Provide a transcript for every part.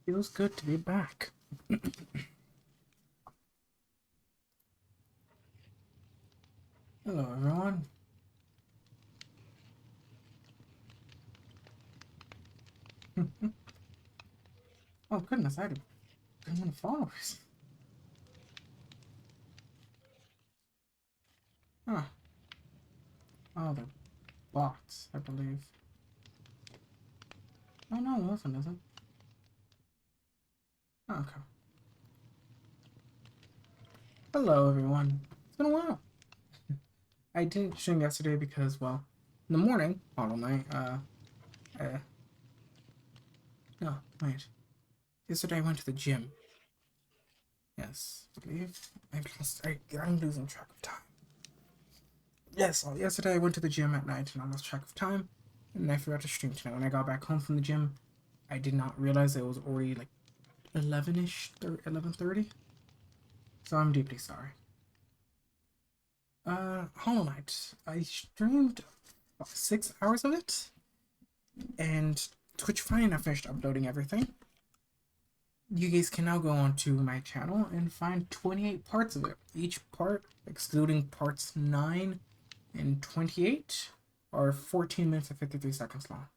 Feels good to be back. Hello, everyone. Oh, goodness, I had 1 followers. Huh. Oh, they're bots, I believe. Oh, no, this one isn't. Oh, okay. Hello, everyone. It's been a while. I didn't stream yesterday because, well, in the morning, all night, no, wait. Yesterday I went to the gym. Yes, I believe. I'm losing track of time. Yes, yesterday I went to the gym at night and I lost track of time, and I forgot to stream tonight. When I got back home from the gym, I did not realize it was already like 11-ish, 11:30. So I'm deeply sorry. Hollow Knight. I streamed about 6 hours of it, and Twitch finally finished uploading everything. You guys can now go onto my channel and find 28 parts of it. Each part, excluding parts 9 and 28, are 14 minutes and 53 seconds long.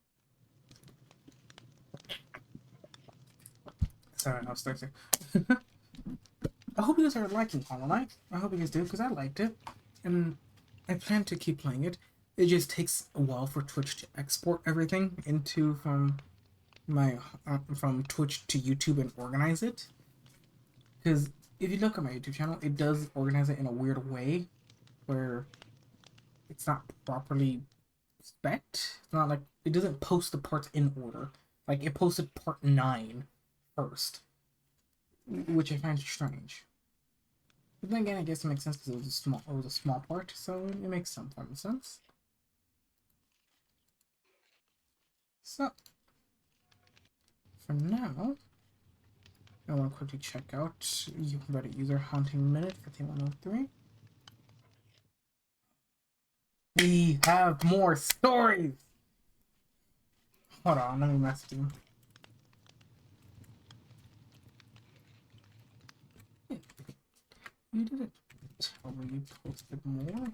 Sorry, I was thirsty. I hope you guys are liking Hollow Knight. I hope you guys do, because I liked it. And I plan to keep playing it. It just takes a while for Twitch to export everything into from Twitch to YouTube and organize it. Because if you look at my YouTube channel, it does organize it in a weird way, where it's not properly spec'd. It's not like it doesn't post the parts in order. Like it posted part 9 first, which I find strange. But then again, I guess it makes sense because it was a small part, so it makes some form of sense. So for now, I want to quickly check out Reddit user hunting minute 5103. We have more stories. Hold on, let me message him. You did it. Tell me you posted more.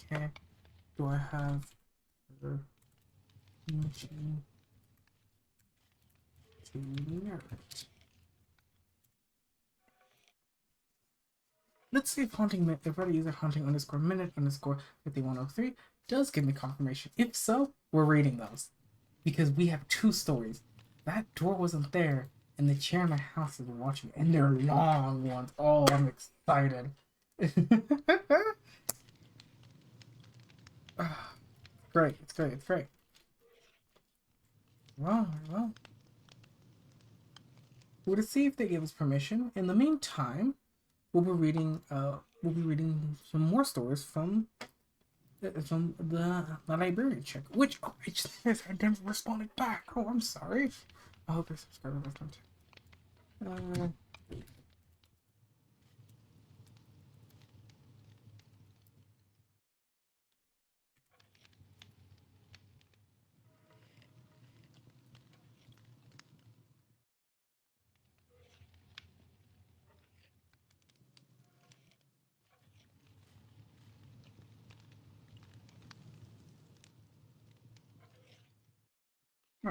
Okay. Do I have permission to narrate? Let's see if Reddit user hunting underscore minute underscore 5103 does give me confirmation. If so, we're reading those. Because we have 2 stories. That door wasn't there, and the chair in my house is watching, and they're long ones. Oh, I'm excited. Great, it's great, it's great. Well, we'll see if they give us permission. In the meantime, we'll be reading some more stories from the librarian chick. Which I never responded back. Oh, I'm sorry. I hope your subscriber listened. There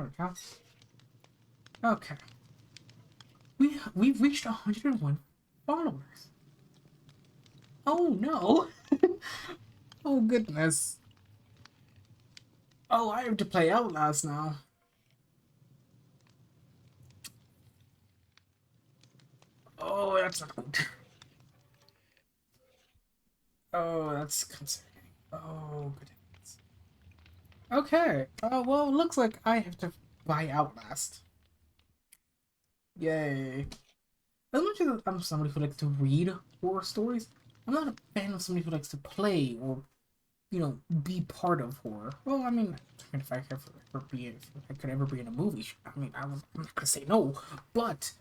we go. Okay. We've reached 101 followers. Oh no! Oh goodness. Oh, I have to play Outlast now. Oh, that's not good. Oh, that's concerning. Oh, goodness. Okay. Oh, well, it looks like I have to buy Outlast. Yay. As much as I'm somebody who likes to read horror stories, I'm not a fan of somebody who likes to play or be part of horror. Well, I mean, if I could if I could ever be in a movie, I'm not gonna say no, but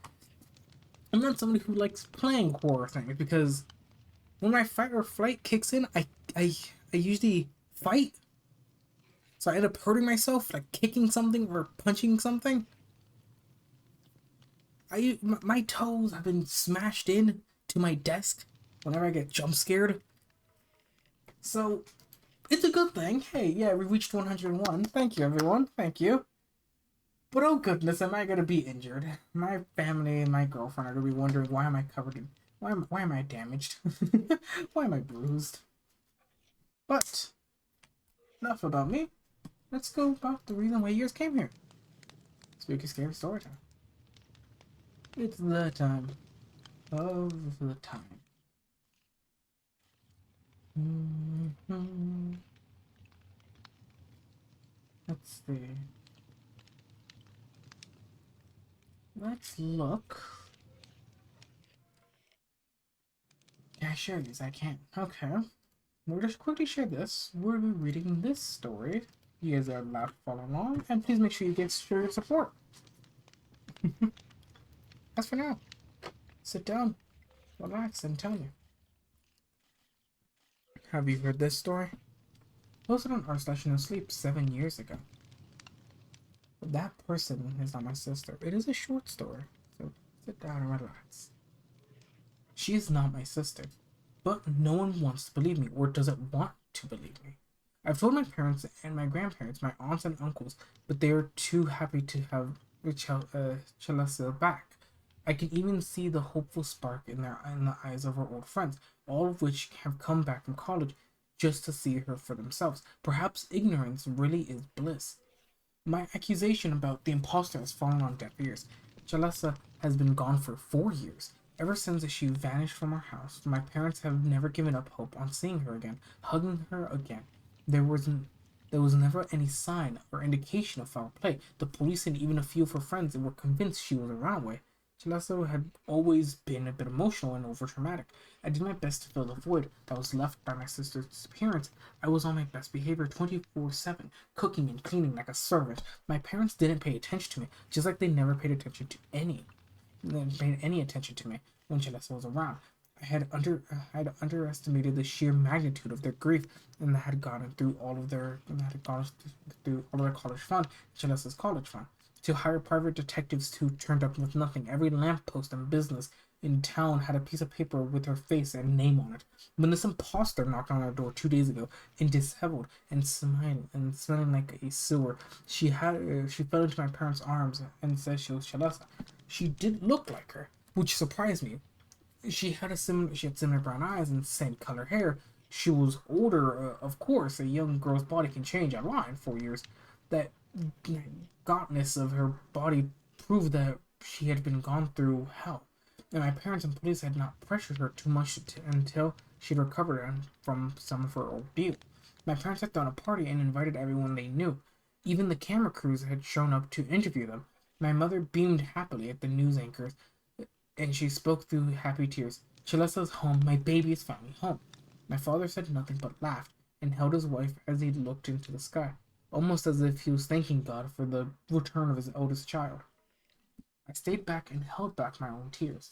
I'm not somebody who likes playing horror things because when my fight or flight kicks in, I I usually fight, so I end up hurting myself, like kicking something or punching something. My toes have been smashed in to my desk whenever I get jump scared. So it's a good thing. Hey, yeah, we reached 101. Thank you, everyone. Thank you. But oh goodness, am I gonna be injured? My family and my girlfriend are gonna be wondering why am I covered in why am I damaged? Why am I bruised? But enough about me. Let's go about the reason why you guys came here. Spooky scary story time. It's the time of the time. Hmm. Let's see. Let's look. Can I share these? I can't. Okay. We'll just quickly share this. We'll be reading this story. You guys are allowed to follow along, and please make sure you get show your support. As for now, sit down, relax, and tell you. Have you heard this story? Posted on r/no sleep 7 years ago. But that person is not my sister. It is a short story, so sit down and relax. She is not my sister, but no one wants to believe me or doesn't want to believe me. I've told my parents and my grandparents, my aunts and uncles, but they are too happy to have Chalessa back. I can even see the hopeful spark in the eyes of our old friends, all of which have come back from college just to see her for themselves. Perhaps ignorance really is bliss. My accusation about the imposter has fallen on deaf ears. Jalessa has been gone for 4 years. Ever since she vanished from our house, my parents have never given up hope on seeing her again, hugging her again. There was there was never any sign or indication of foul play. The police and even a few of her friends were convinced she was a runaway. Chalasso had always been a bit emotional and overdramatic. I did my best to fill the void that was left by my sister's disappearance. I was on my best behavior 24/7, cooking and cleaning like a servant. My parents didn't pay attention to me, just like they never paid attention to paid any attention to me when Chalasso was around. I had underestimated the sheer magnitude of their grief and had gone through all of their and had gone through all of their college fund, Chalassa's college fund, to hire private detectives who turned up with nothing. Every lamppost and business in town had a piece of paper with her face and name on it. When this imposter knocked on our door 2 days ago, and disheveled and smelling like a sewer, she fell into my parents' arms and said she was Chalessa. She did look like her, which surprised me. She had similar brown eyes and same color hair. She was older, of course. A young girl's body can change a lot in 4 years. That gauntness of her body proved that she had been gone through hell, and my parents and police had not pressured her too much until she'd recovered from some of her ordeal. My parents had thrown a party and invited everyone they knew. Even the camera crews had shown up to interview them. My mother beamed happily at the news anchors, and she spoke through happy tears. Chalessa's home. My baby is finally home. My father said nothing but laughed and held his wife as he looked into the sky, almost as if he was thanking God for the return of his eldest child. I stayed back and held back my own tears.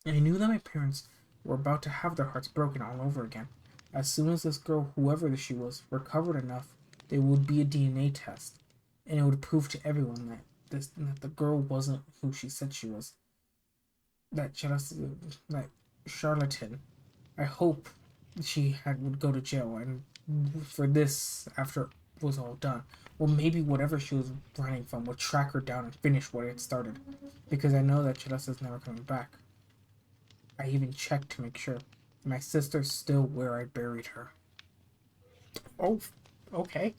I knew that my parents were about to have their hearts broken all over again. As soon as this girl, whoever she was, recovered enough, there would be a DNA test, and it would prove to everyone that the girl wasn't who she said she was. That that charlatan. I hope she had would go to jail and for this after it was all done. Or maybe whatever she was running from would track her down and finish what it started. Because I know that Chalesa's never coming back. I even checked to make sure. My sister's still where I buried her. Oh, okay.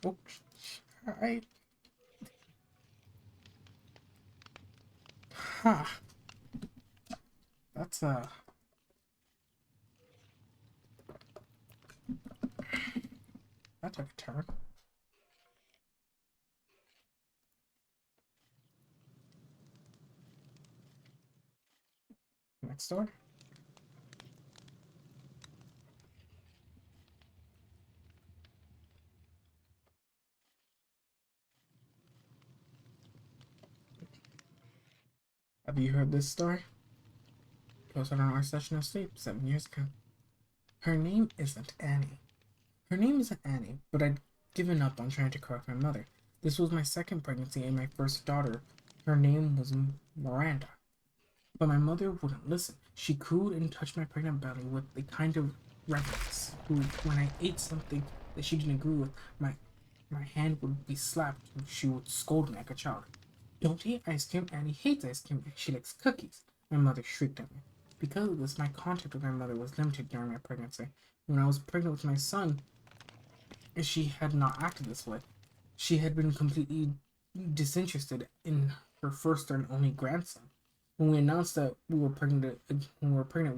Oh, alright. Huh. That's that took a turn. Next door. Have you heard this story? It was on our session of sleep 7 years ago. Her name isn't Annie. Her name isn't Annie, but I'd given up on trying to correct my mother. This was my second pregnancy and my first daughter. Her name was Miranda. But my mother wouldn't listen. She cooed and touched my pregnant belly with the kind of reverence who, when I ate something that she didn't agree with, my hand would be slapped and she would scold me like a child. Don't eat ice cream. Annie hates ice cream. She likes cookies. My mother shrieked at me. Because of this, my contact with my mother was limited during my pregnancy. When I was pregnant with my son, she had not acted this way. She had been completely disinterested in her first and only grandson. When we announced that we were pregnant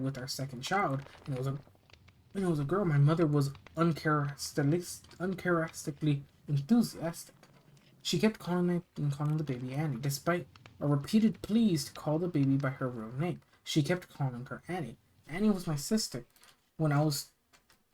with our second child, and it was a girl, my mother was uncharacteristically enthusiastic. She kept calling the baby Annie, despite our repeated pleas to call the baby by her real name. She kept calling her Annie. Annie was my sister. When I was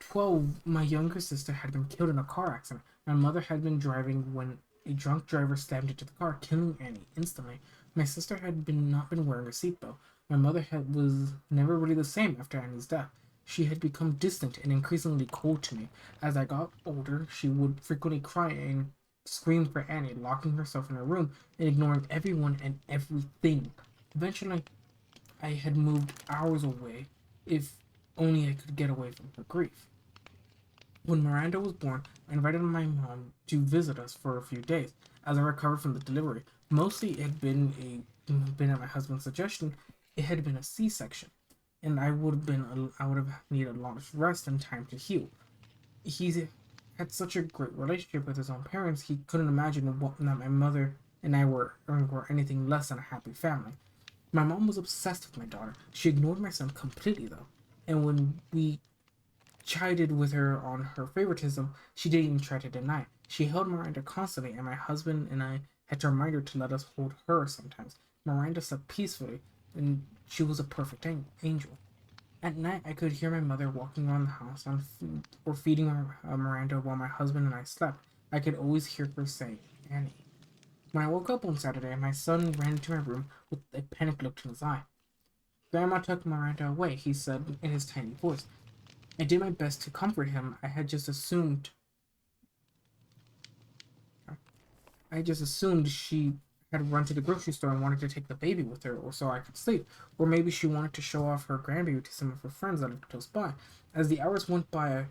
12, my younger sister had been killed in a car accident. My mother had been driving when a drunk driver slammed into the car, killing Annie instantly. My sister had not been wearing a seatbelt. My mother was never really the same after Annie's death. She had become distant and increasingly cold to me. As I got older, she would frequently cry and scream for Annie, locking herself in her room and ignoring everyone and everything. Eventually, I had moved hours away, if only I could get away from her grief. When Miranda was born, I invited my mom to visit us for a few days. As I recovered from the delivery, mostly it had been at my husband's suggestion. It had been a C-section, and I would have needed a lot of rest and time to heal. He had such a great relationship with his own parents. He couldn't imagine that my mother and I were anything less than a happy family. My mom was obsessed with my daughter. She ignored my son completely, though. And when we chided with her on her favoritism, she didn't even try to deny it. She held Miranda constantly, and my husband and I had to remind her to let us hold her sometimes. Miranda slept peacefully, and she was a perfect angel. At night, I could hear my mother walking around the house or feeding Miranda while my husband and I slept. I could always hear her say, Annie. When I woke up on Saturday, my son ran into my room with a panicked look in his eye. Grandma took Miranda away, he said in his tiny voice. I did my best to comfort him. I just assumed she had run to the grocery store and wanted to take the baby with her, or so I could sleep. Or maybe she wanted to show off her grandbaby to some of her friends that lived close by. As the hours went by,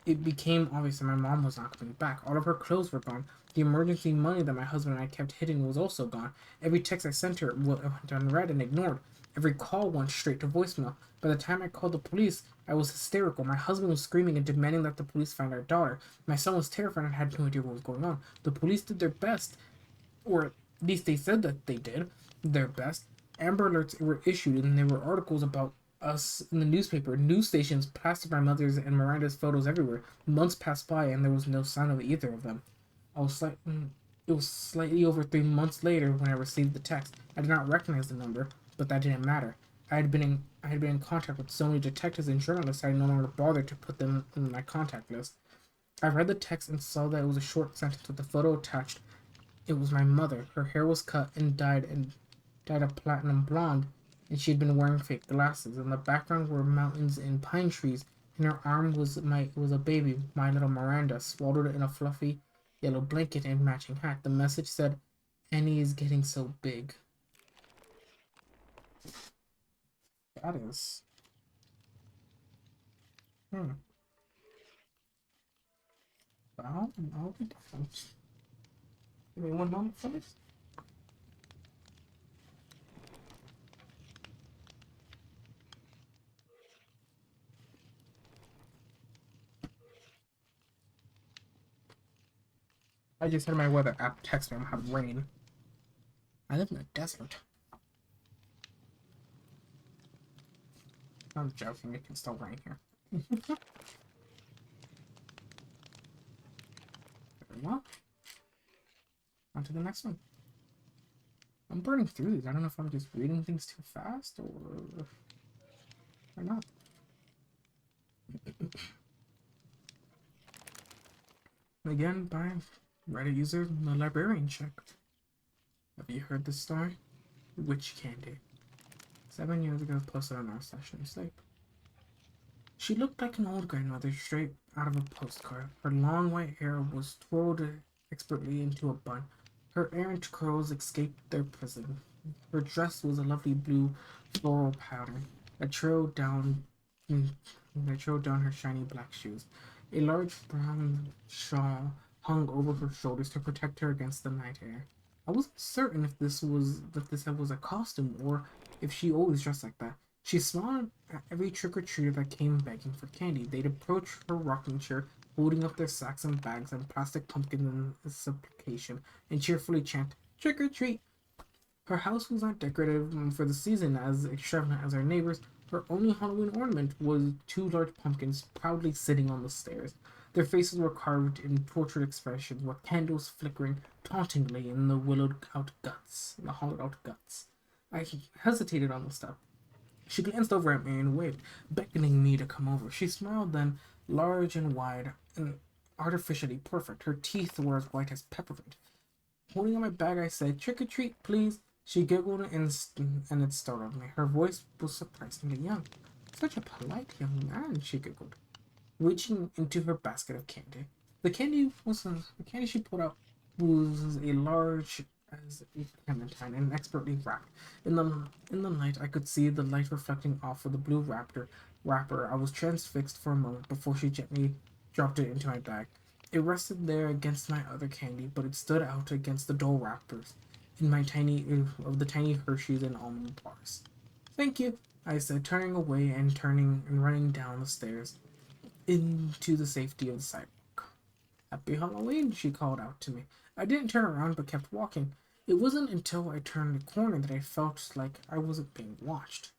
it became obvious that my mom was not coming back. All of her clothes were gone. The emergency money that my husband and I kept hidden was also gone. Every text I sent her went unread and ignored. Every call went straight to voicemail. By the time I called the police, I was hysterical. My husband was screaming and demanding that the police find our daughter. My son was terrified and had no idea what was going on. The police did their best, or at least they said that they did their best. Amber alerts were issued, and there were articles about us in the newspaper. News stations plastered my mother's and Miranda's photos everywhere. Months passed by, and there was no sign of either of them. I was like, it was slightly over 3 months later when I received the text. I did not recognize the number, but that didn't matter. I had been in contact with so many detectives and journalists I no longer bothered to put them in my contact list. I read the text and saw that it was a short sentence with a photo attached. It was my mother. Her hair was cut and dyed a platinum blonde, and she had been wearing fake glasses. In the background were mountains and pine trees. In her arm was a baby, my little Miranda, swaddled in a fluffy yellow blanket and matching hat. The message said, "Annie is getting so big." That is. Hmm. Well, I'll be different. Give me one moment, please. I just had my weather app text me I'm having rain. I live in a desert. I'm joking, it can still rain here. Very well. On to the next one. I'm burning through these. I don't know if I'm just reading things too fast or not. Again, by Reddit user, the librarian check. Have you heard this story? Witch candy. 7 years ago, posted on our session sleep. She looked like an old grandmother straight out of a postcard. Her long white hair was twirled expertly into a bun. Her errant curls escaped their prison. Her dress was a lovely blue floral pattern that trailed down her shiny black shoes. A large brown shawl hung over her shoulders to protect her against the night air. I wasn't certain if this was a costume or if she always dressed like that. She smiled at every trick-or-treater that came begging for candy. They'd approach her rocking chair, holding up their sacks and bags and plastic pumpkins in supplication, and cheerfully chant, "Trick or treat!" Her house was not decorative for the season as extravagant as her neighbors. Her only Halloween ornament was two large pumpkins proudly sitting on the stairs. Their faces were carved in tortured expressions, with candles flickering tauntingly in the hollowed out guts. I hesitated on the step. She glanced over at me and waved, beckoning me to come over. She smiled then, large and wide and artificially perfect. Her teeth were as white as peppermint. Holding out my bag, I said, "Trick or treat, please." She giggled and it startled me. Her voice was surprisingly young. "Such a polite young man," she giggled, reaching into her basket of candy. The candy she pulled out was a large as a clementine and expertly wrapped. In the light, I could see the light reflecting off of the blue wrapper. I was transfixed for a moment before she gently dropped it into my bag. It rested there against my other candy, but it stood out against the dull wrappers in my tiny of the tiny Hershey's and almond bars. "Thank you," I said, turning and running down the stairs into the safety of the sidewalk. "Happy Halloween," she called out to me. I didn't turn around but kept walking. It wasn't until I turned the corner that I felt like I wasn't being watched.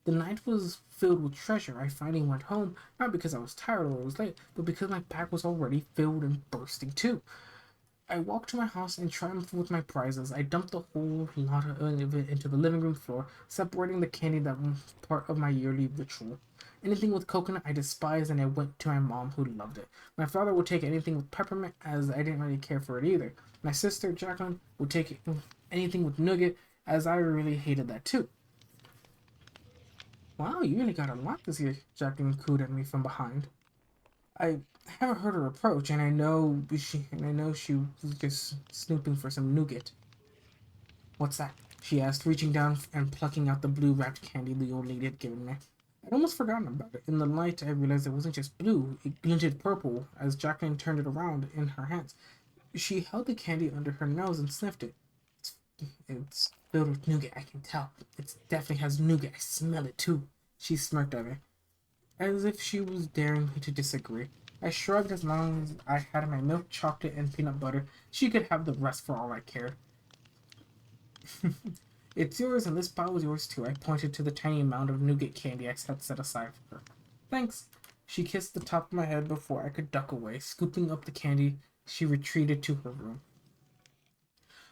The night was filled with treasure. I finally went home, not because I was tired or was late, but because my bag was already filled and bursting too. I walked to my house and triumphed with my prizes. I dumped the whole lot of it into the living room floor, separating the candy that was part of my yearly ritual. Anything with coconut I despised, and I went to my mom, who loved it. My father would take anything with peppermint, as I didn't really care for it either. My sister, Jacqueline, would take anything with nougat, as I really hated that too. "Wow, you really got a lot this year," Jacqueline cooed at me from behind. I haven't heard her approach, and I know she was just snooping for some nougat. "What's that?" she asked, reaching down and plucking out the blue wrapped candy the old lady had given me. I'd almost forgotten about it. In the light, I realized it wasn't just blue; it glinted purple as Jacqueline turned it around in her hands. She held the candy under her nose and sniffed it. It's filled with nougat, I can tell. It definitely has nougat. I smell it too." She smirked at me, as if she was daring me to disagree. I shrugged. As long as I had my milk, chocolate, and peanut butter, she could have the rest for all I cared. "It's yours, and this pile is yours too." I pointed to the tiny amount of nougat candy I had set aside for her. "Thanks." She kissed the top of my head before I could duck away. Scooping up the candy, she retreated to her room.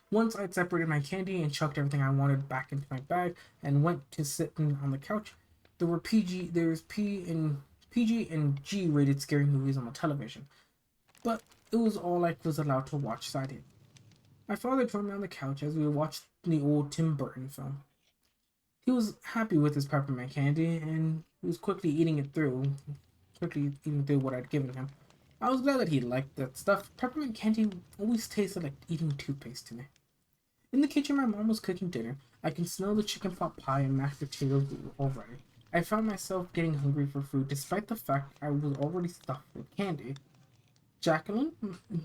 Once I'd separated my candy and chucked everything I wanted back into my bag and went to sit on the couch, there was PG and G rated scary movies on the television, but it was all I was allowed to watch sided. My father joined me on the couch as we watched the old Tim Burton film. He was happy with his peppermint candy and he was quickly eating through what I'd given him. I was glad that he liked that stuff. Peppermint candy always tasted like eating toothpaste to me. In the kitchen, my mom was cooking dinner. I can smell the chicken pot pie and mashed potatoes already. I found myself getting hungry for food despite the fact I was already stuffed with candy. "Jacqueline,"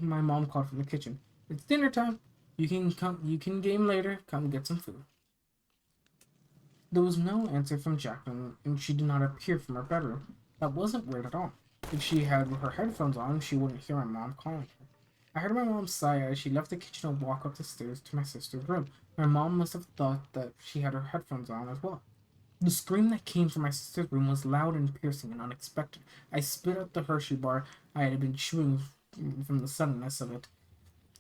my mom called from the kitchen. "It's dinner time. You can game later. Come get some food." There was no answer from Jacqueline, and she did not appear from her bedroom. That wasn't weird at all. If she had her headphones on, she wouldn't hear my mom calling her. I heard my mom sigh as she left the kitchen and walked up the stairs to my sister's room. My mom must have thought that she had her headphones on as well. The scream that came from my sister's room was loud and piercing and unexpected. I spit out the Hershey bar I had been chewing from the suddenness of it.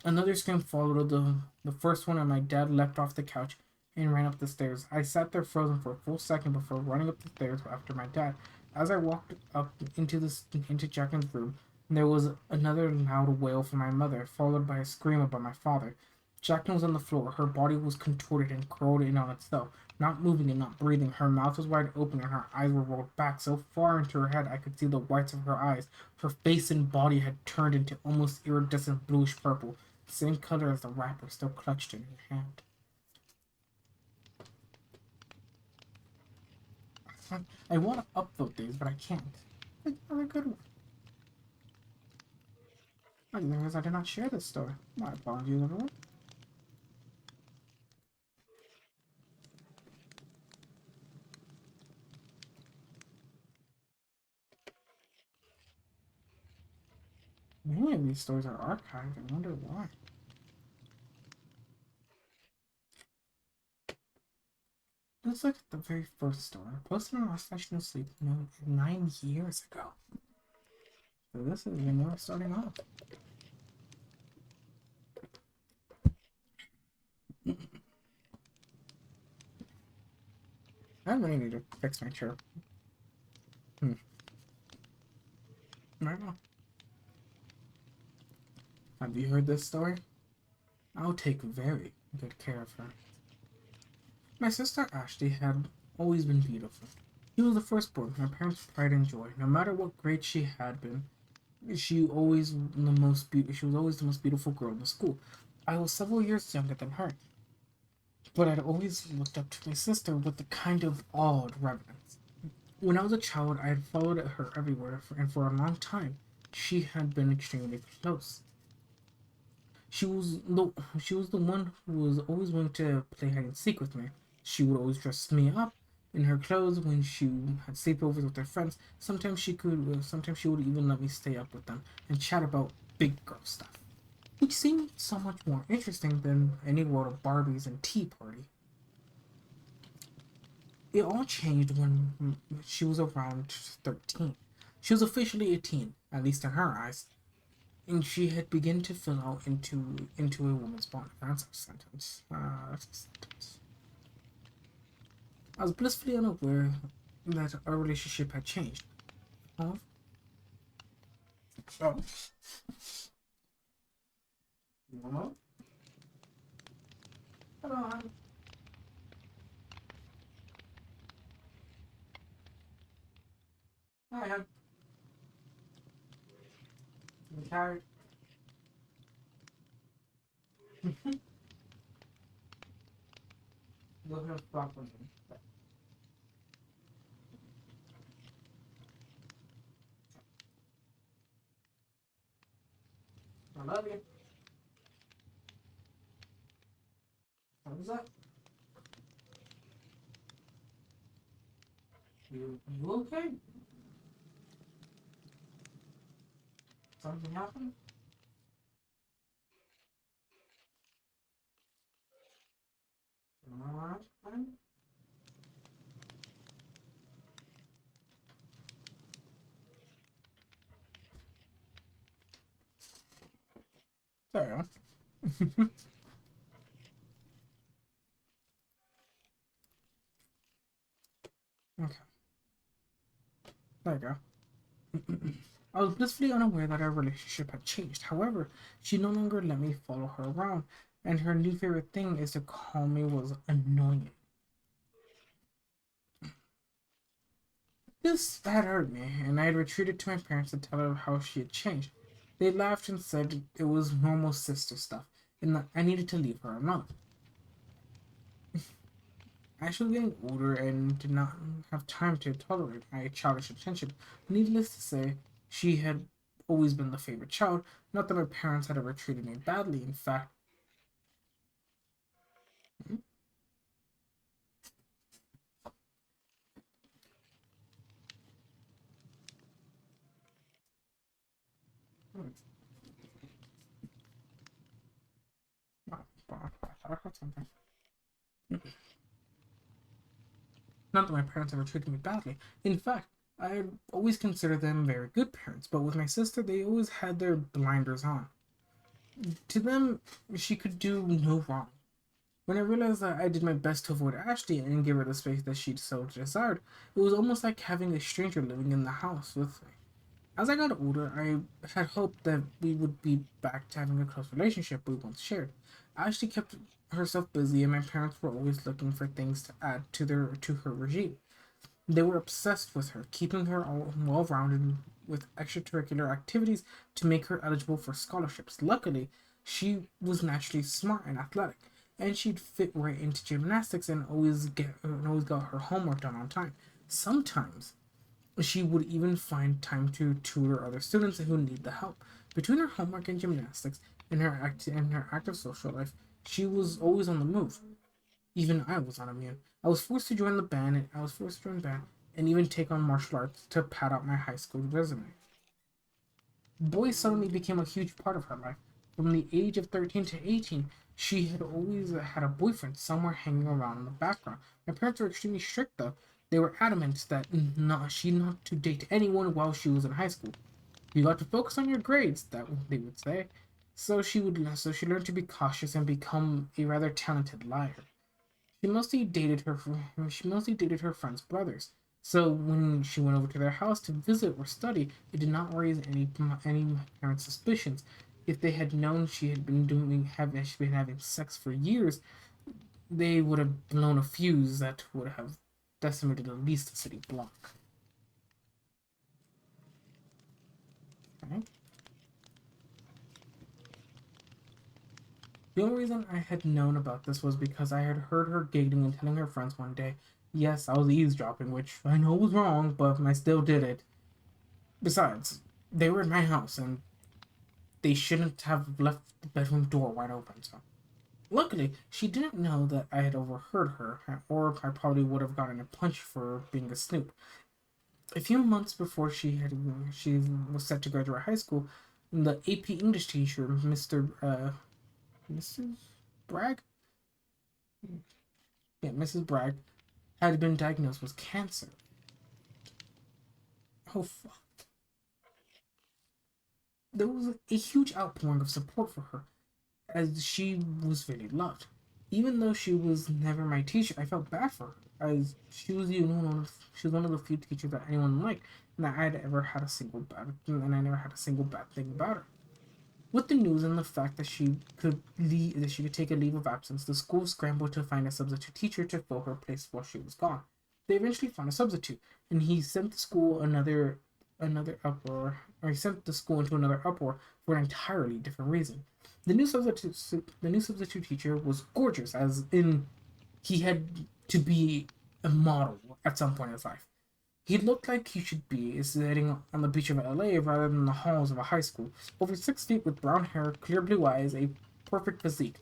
Another scream followed the first one, and my dad leapt off the couch and ran up the stairs. I sat there frozen for a full second before running up the stairs after my dad. As I walked up into Jacqueline's room, there was another loud wail from my mother, followed by a scream about my father. Jacqueline was on the floor. Her body was contorted and curled in on itself, not moving and not breathing. Her mouth was wide open and her eyes were rolled back so far into her head I could see the whites of her eyes. Her face and body had turned into almost iridescent bluish purple, the same color as the wrapper still clutched in her hand. I want to upload these, but I can't. Another good one. I didn't realize I did not share this story. My apologies, everyone. Many of these stories are archived. I wonder why. Let's look at the very first story. Posted on our session of sleep 9 years ago. So this is when we're starting off. I really need to fix my chair. Right now. Have you heard this story? I'll take very good care of her. My sister Ashley had always been beautiful. She was the firstborn, my parents' pride and joy. No matter what grade she had been, she was always the most beautiful girl in the school. I was several years younger than her, but I'd always looked up to my sister with a kind of awed reverence. When I was a child, I had followed her everywhere, and for a long time, she had been extremely close. She was the she was the one who was always willing to play hide and seek with me. She would always dress me up in her clothes when she had sleepovers with her friends. Sometimes she would even let me stay up with them and chat about big girl stuff, which seemed so much more interesting than any world of Barbies and Tea Party. It all changed when she was around 13. She was officially a teen, at least in her eyes, and she had begun to fill out into a woman's body. That's a sentence. That's a sentence. I was blissfully unaware that our relationship had changed. Oh, oh. Hello? Hello, hon. Hi, hon. You tired? Go ahead and stop with me. I love you. Thumbs up. You okay? Something happened? Alright, fine. Sorry, hon. Okay, there you go. I was blissfully unaware that our relationship had changed. However, she no longer let me follow her around, and her new favorite thing is to call me was annoying. This had hurt me, and I had retreated to my parents to tell her how she had changed. They laughed and said it was normal sister stuff, and that I needed to leave her alone. As she was getting older and did not have time to tolerate my childish attention, needless to say, she had always been the favorite child. Not that my parents had ever treated me badly. In fact, not that my parents ever treated me badly. In fact, I had always considered them very good parents, but with my sister, they always had their blinders on. To them, she could do no wrong. When I realized that I did my best to avoid Ashley and give her the space that she so desired, it was almost like having a stranger living in the house with me. As I got older, I had hoped that we would be back to having a close relationship we once shared. As she kept herself busy, and my parents were always looking for things to add to her regime. They were obsessed with her, keeping her all well rounded with extracurricular activities to make her eligible for scholarships. Luckily, she was naturally smart and athletic, and she'd fit right into gymnastics and always got her homework done on time. Sometimes she would even find time to tutor other students who need the help. Between her homework and gymnastics and her active social life, she was always on the move. Even I was not immune. I was forced to join band and even take on martial arts to pad out my high school resume. Boys suddenly became a huge part of her life. From the age of 13 to 18, she had always had a boyfriend somewhere hanging around in the background. My parents were extremely strict though. They were adamant that she not to date anyone while she was in high school. You got to focus on your grades, that they would say. So she learned to be cautious and become a rather talented liar. She mostly dated her friends' brothers. So when she went over to their house to visit or study, it did not raise any parents' suspicions. If they had known she'd been having sex for years, they would have blown a fuse that would have decimated at least a city block. Okay? The only reason I had known about this was because I had heard her giggling and telling her friends one day, yes, I was eavesdropping, which I know was wrong, but I still did it. Besides, they were in my house and they shouldn't have left the bedroom door wide open, so. Luckily, she didn't know that I had overheard her, or I probably would have gotten a punch for being a snoop. A few months before she was set to graduate high school, the AP English teacher, Mrs. Bragg, yeah, Mrs. Bragg, had been diagnosed with cancer. Oh fuck! There was a huge outpouring of support for her, as she was really loved. Even though she was never my teacher, I felt bad for her, as she was one of the few teachers that anyone liked, and that I never had a single bad thing about her. With the news and the fact that she could take a leave of absence, the school scrambled to find a substitute teacher to fill her place while she was gone. They eventually found a substitute, and he sent the school into another uproar for an entirely different reason. The new substitute teacher was gorgeous, as in he had to be a model at some point in his life. He looked like he should be sitting on the beach of LA rather than the halls of a high school. Over 6 feet with brown hair, clear blue eyes, a perfect physique.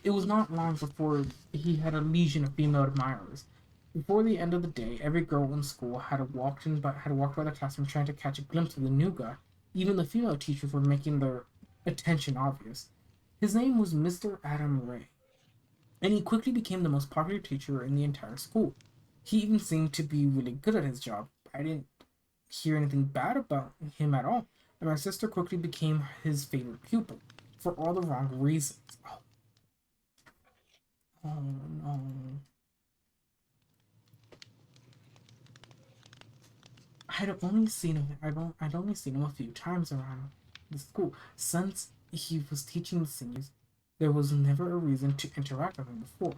It was not long before he had a legion of female admirers. Before the end of the day, every girl in school had walked by the classroom trying to catch a glimpse of the new guy. Even the female teachers were making their attention obvious. His name was Mr. Adam Ray, and he quickly became the most popular teacher in the entire school. He even seemed to be really good at his job. I didn't hear anything bad about him at all, and my sister quickly became his favorite pupil for all the wrong reasons. Oh no. I'd only seen him a few times around the school. Since he was teaching the seniors, there was never a reason to interact with him before.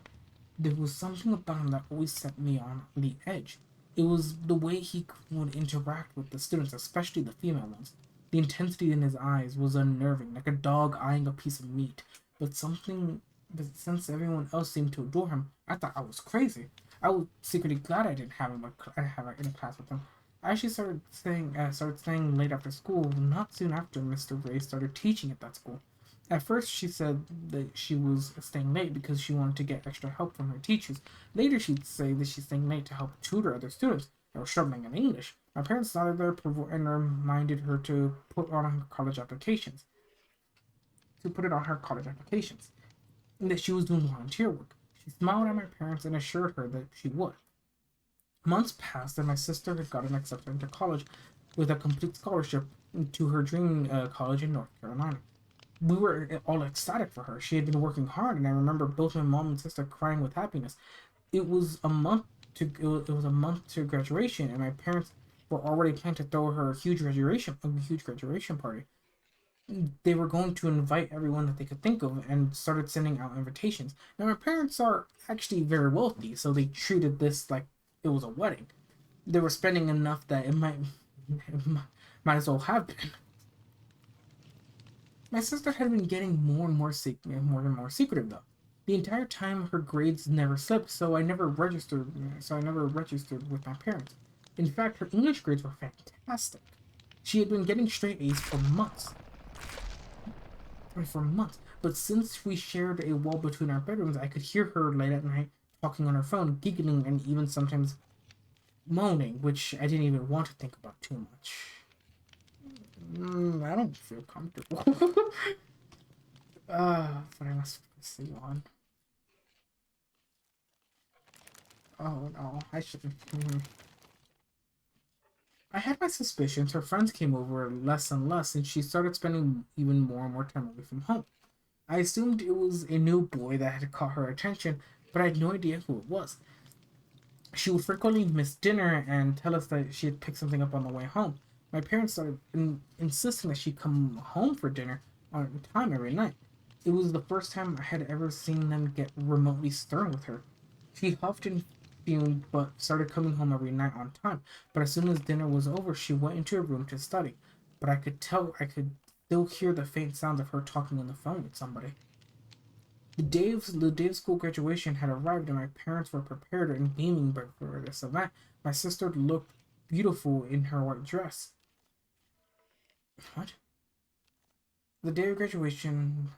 There was something about him that always set me on the edge. It was the way he would interact with the students, especially the female ones. The intensity in his eyes was unnerving, like a dog eyeing a piece of meat. But something, but since everyone else seemed to adore him, I thought I was crazy. I was secretly glad I didn't have him in a class with him. I actually started staying late after school. Not soon after Mr. Ray started teaching at that school. At first, she said that she was staying late because she wanted to get extra help from her teachers. Later, she'd say that she's staying late to help tutor other students that were struggling in English. My parents nodded their approval and reminded her to put it on her college applications, and that she was doing volunteer work. She smiled at my parents and assured her that she would. Months passed, and my sister had gotten accepted into college with a complete scholarship to her dream college in North Carolina. We were all ecstatic for her. She had been working hard, and I remember both my mom and sister crying with happiness. It was a month it was a month to graduation, and my parents were already planning to throw her a huge graduation party. they were going to invite everyone that they could think of and started sending out invitations. Now, my parents are actually very wealthy, so they treated this like it was a wedding. They were spending enough that it might as well have been. My sister had been getting more and more secretive though. The entire time her grades never slipped, so I never registered with my parents. In fact, her English grades were fantastic. She had been getting straight A's for months. For months. But since we shared a wall between our bedrooms, I could hear her late at night talking on her phone, giggling, and even sometimes moaning, which I didn't even want to think about too much. I don't feel comfortable. What am I supposed to say on? Oh no, I shouldn't. I had my suspicions. Her friends came over less and less, and she started spending even more and more time away from home. I assumed it was a new boy that had caught her attention, but I had no idea who it was. She would frequently miss dinner and tell us that she had picked something up on the way home. My parents started insisting that she come home for dinner on time every night. It was the first time I had ever seen them get remotely stern with her. She huffed and fumed, but started coming home every night on time. But as soon as dinner was over, she went into her room to study. But I could still hear the faint sound of her talking on the phone with somebody. The day of school graduation had arrived, and my parents were prepared and beaming for this event. My sister looked beautiful in her white dress. What? The day of graduation,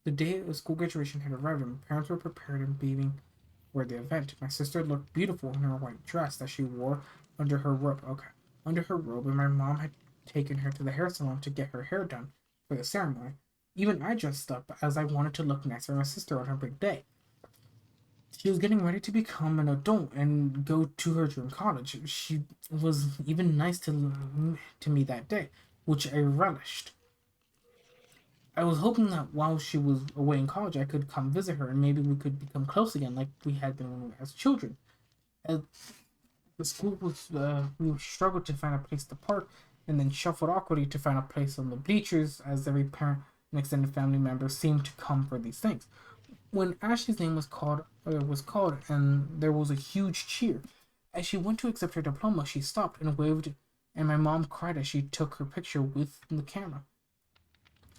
the day of school graduation had arrived, and my parents were prepared and beaming for the event. My sister looked beautiful in her white dress that she wore under her robe. Okay, under her robe, and my mom had taken her to the hair salon to get her hair done for the ceremony. Even I dressed up as I wanted to look nice for my sister on her big day. She was getting ready to become an adult and go to her dream college. She was even nice to me that day, which I relished. I was hoping that while she was away in college, I could come visit her and maybe we could become close again, like we had been as children. As the school was, we struggled to find a place to park, and then shuffled awkwardly to find a place on the bleachers, as every parent and extended family member seemed to come for these things. When Ashley's name was called, and there was a huge cheer. As she went to accept her diploma, she stopped and waved, and my mom cried as she took her picture with the camera.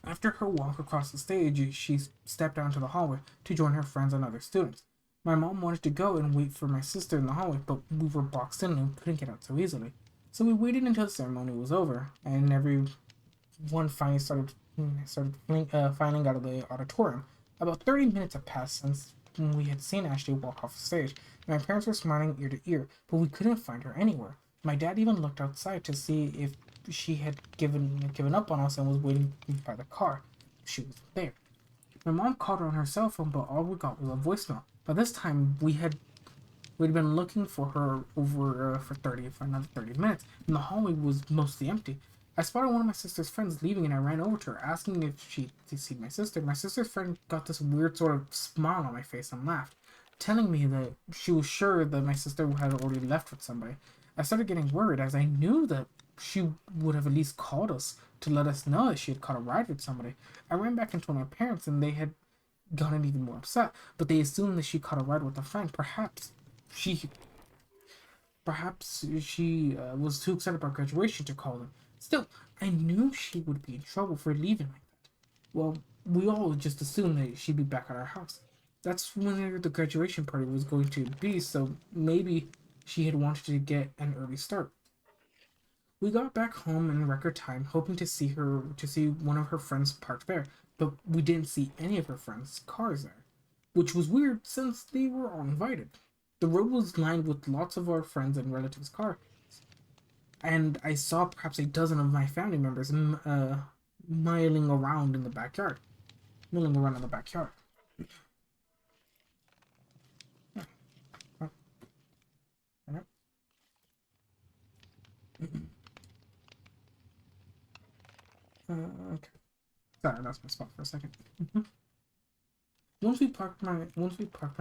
After her walk across the stage, she stepped out into the hallway to join her friends and other students. My mom wanted to go and wait for my sister in the hallway, but we were boxed in and couldn't get out so easily. So we waited until the ceremony was over, and everyone finally filing out of the auditorium. About 30 minutes had passed since we had seen Ashley walk off the stage, and my parents were smiling ear to ear, but we couldn't find her anywhere. My dad even looked outside to see if she had given up on us and was waiting by the car. She was there. My mom called her on her cell phone, but all we got was a voicemail. By this time, we'd been looking for her over for another 30 minutes, and the hallway was mostly empty. I spotted one of my sister's friends leaving, and I ran over to her, asking if she'd seen my sister. My sister's friend got this weird sort of smile on my face and laughed, telling me that she was sure that my sister had already left with somebody. I started getting worried as I knew that she would have at least called us to let us know that she had caught a ride with somebody. I ran back and told my parents, and they had gotten even more upset, but they assumed that she caught a ride with a friend. She Perhaps she was too excited about graduation to call them. Still, I knew she would be in trouble for leaving like that. Well, we all just assumed that she'd be back at our house. That's when the graduation party was going to be, so maybe she had wanted to get an early start. We got back home in record time, hoping to see one of her friends parked there, but we didn't see any of her friends' cars there, which was weird since they were all invited. The road was lined with lots of our friends and relatives' cars, and I saw perhaps a dozen of my family members milling around in the backyard, milling around in the backyard. Okay. Sorry, I lost my spot for a second. Once we parked, my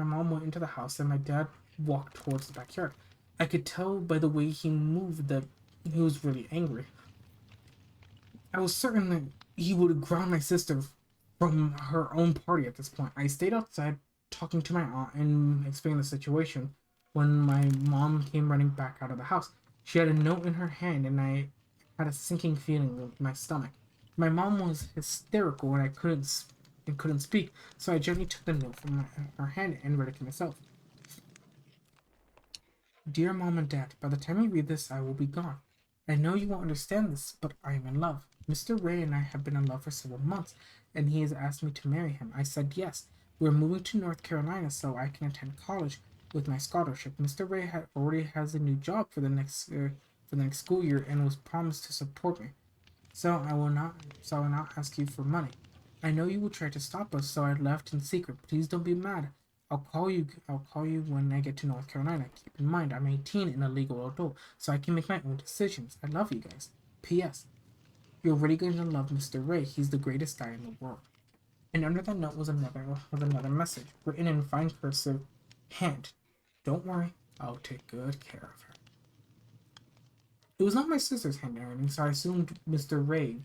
mom went into the house and my dad walked towards the backyard. I could tell by the way he moved that he was really angry. I was certain that he would ground my sister from her own party at this point. I stayed outside talking to my aunt and explaining the situation when my mom came running back out of the house. She had a note in her hand, and I had a sinking feeling in my stomach. My mom was hysterical, and I couldn't speak, so I gently took the note from her hand and read it to myself. Dear Mom and Dad, by the time you read this, I will be gone. I know you won't understand this, but I am in love. Mr. Ray and I have been in love for several months, and he has asked me to marry him. I said yes. We're moving to North Carolina so I can attend college with my scholarship. Mr. Ray already has a new job for the next school year and was promised to support me. So I will not ask you for money. I know you will try to stop us, so I left in secret. Please don't be mad. I'll call you when I get to North Carolina. Keep in mind I'm 18 and a legal adult, so I can make my own decisions. I love you guys. P.S. You're really going to love Mr. Ray. He's the greatest guy in the world. And under that note was another message, written in fine cursive hand. Don't worry, I'll take good care of her. It was not my sister's handwriting, so I assumed Mr. Ray.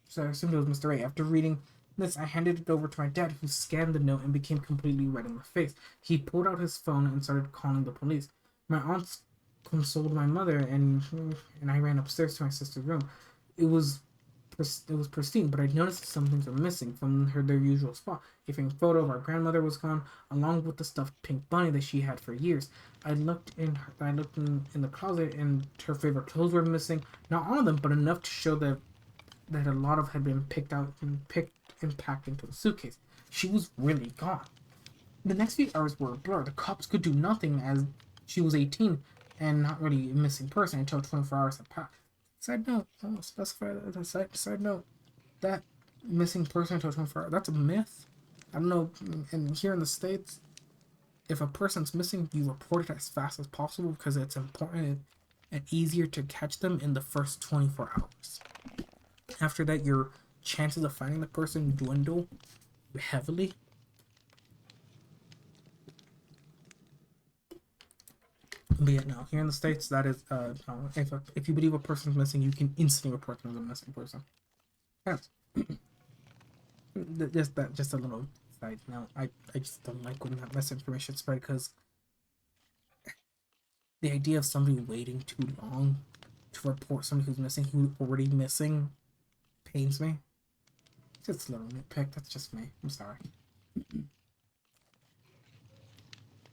So I assumed it was Mr. Ray. After reading this, I handed it over to my dad, who scanned the note and became completely red in the face. He pulled out his phone and started calling the police. My aunt consoled my mother, and I ran upstairs to my sister's room. It was it was pristine, but I noticed some things were missing from their usual spot. A framed photo of our grandmother was gone, along with the stuffed pink bunny that she had for years. I looked in the closet, and her favorite clothes were missing. Not all of them, but enough to show that a lot of had been picked out and picked and packed into a suitcase. She was really gone. The next few hours were a blur. The cops could do nothing as she was 18 and not really a missing person until 24 hours had passed. Side note, I'll specify that as a side note. That missing person until 24 hours, that's a myth. I don't know, and here in the States, if a person's missing, you report it as fast as possible because it's important and easier to catch them in the first 24 hours. After that, your chances of finding the person dwindle heavily. But yeah, no, here in the States, that is, no, if you believe a person's missing, you can instantly report them as a missing person. Yes. Just a little side note. I just don't like when that misinformation spread because the idea of somebody waiting too long to report somebody who's missing, who's already missing, pains me. Just a little nitpick. That's just me. I'm sorry.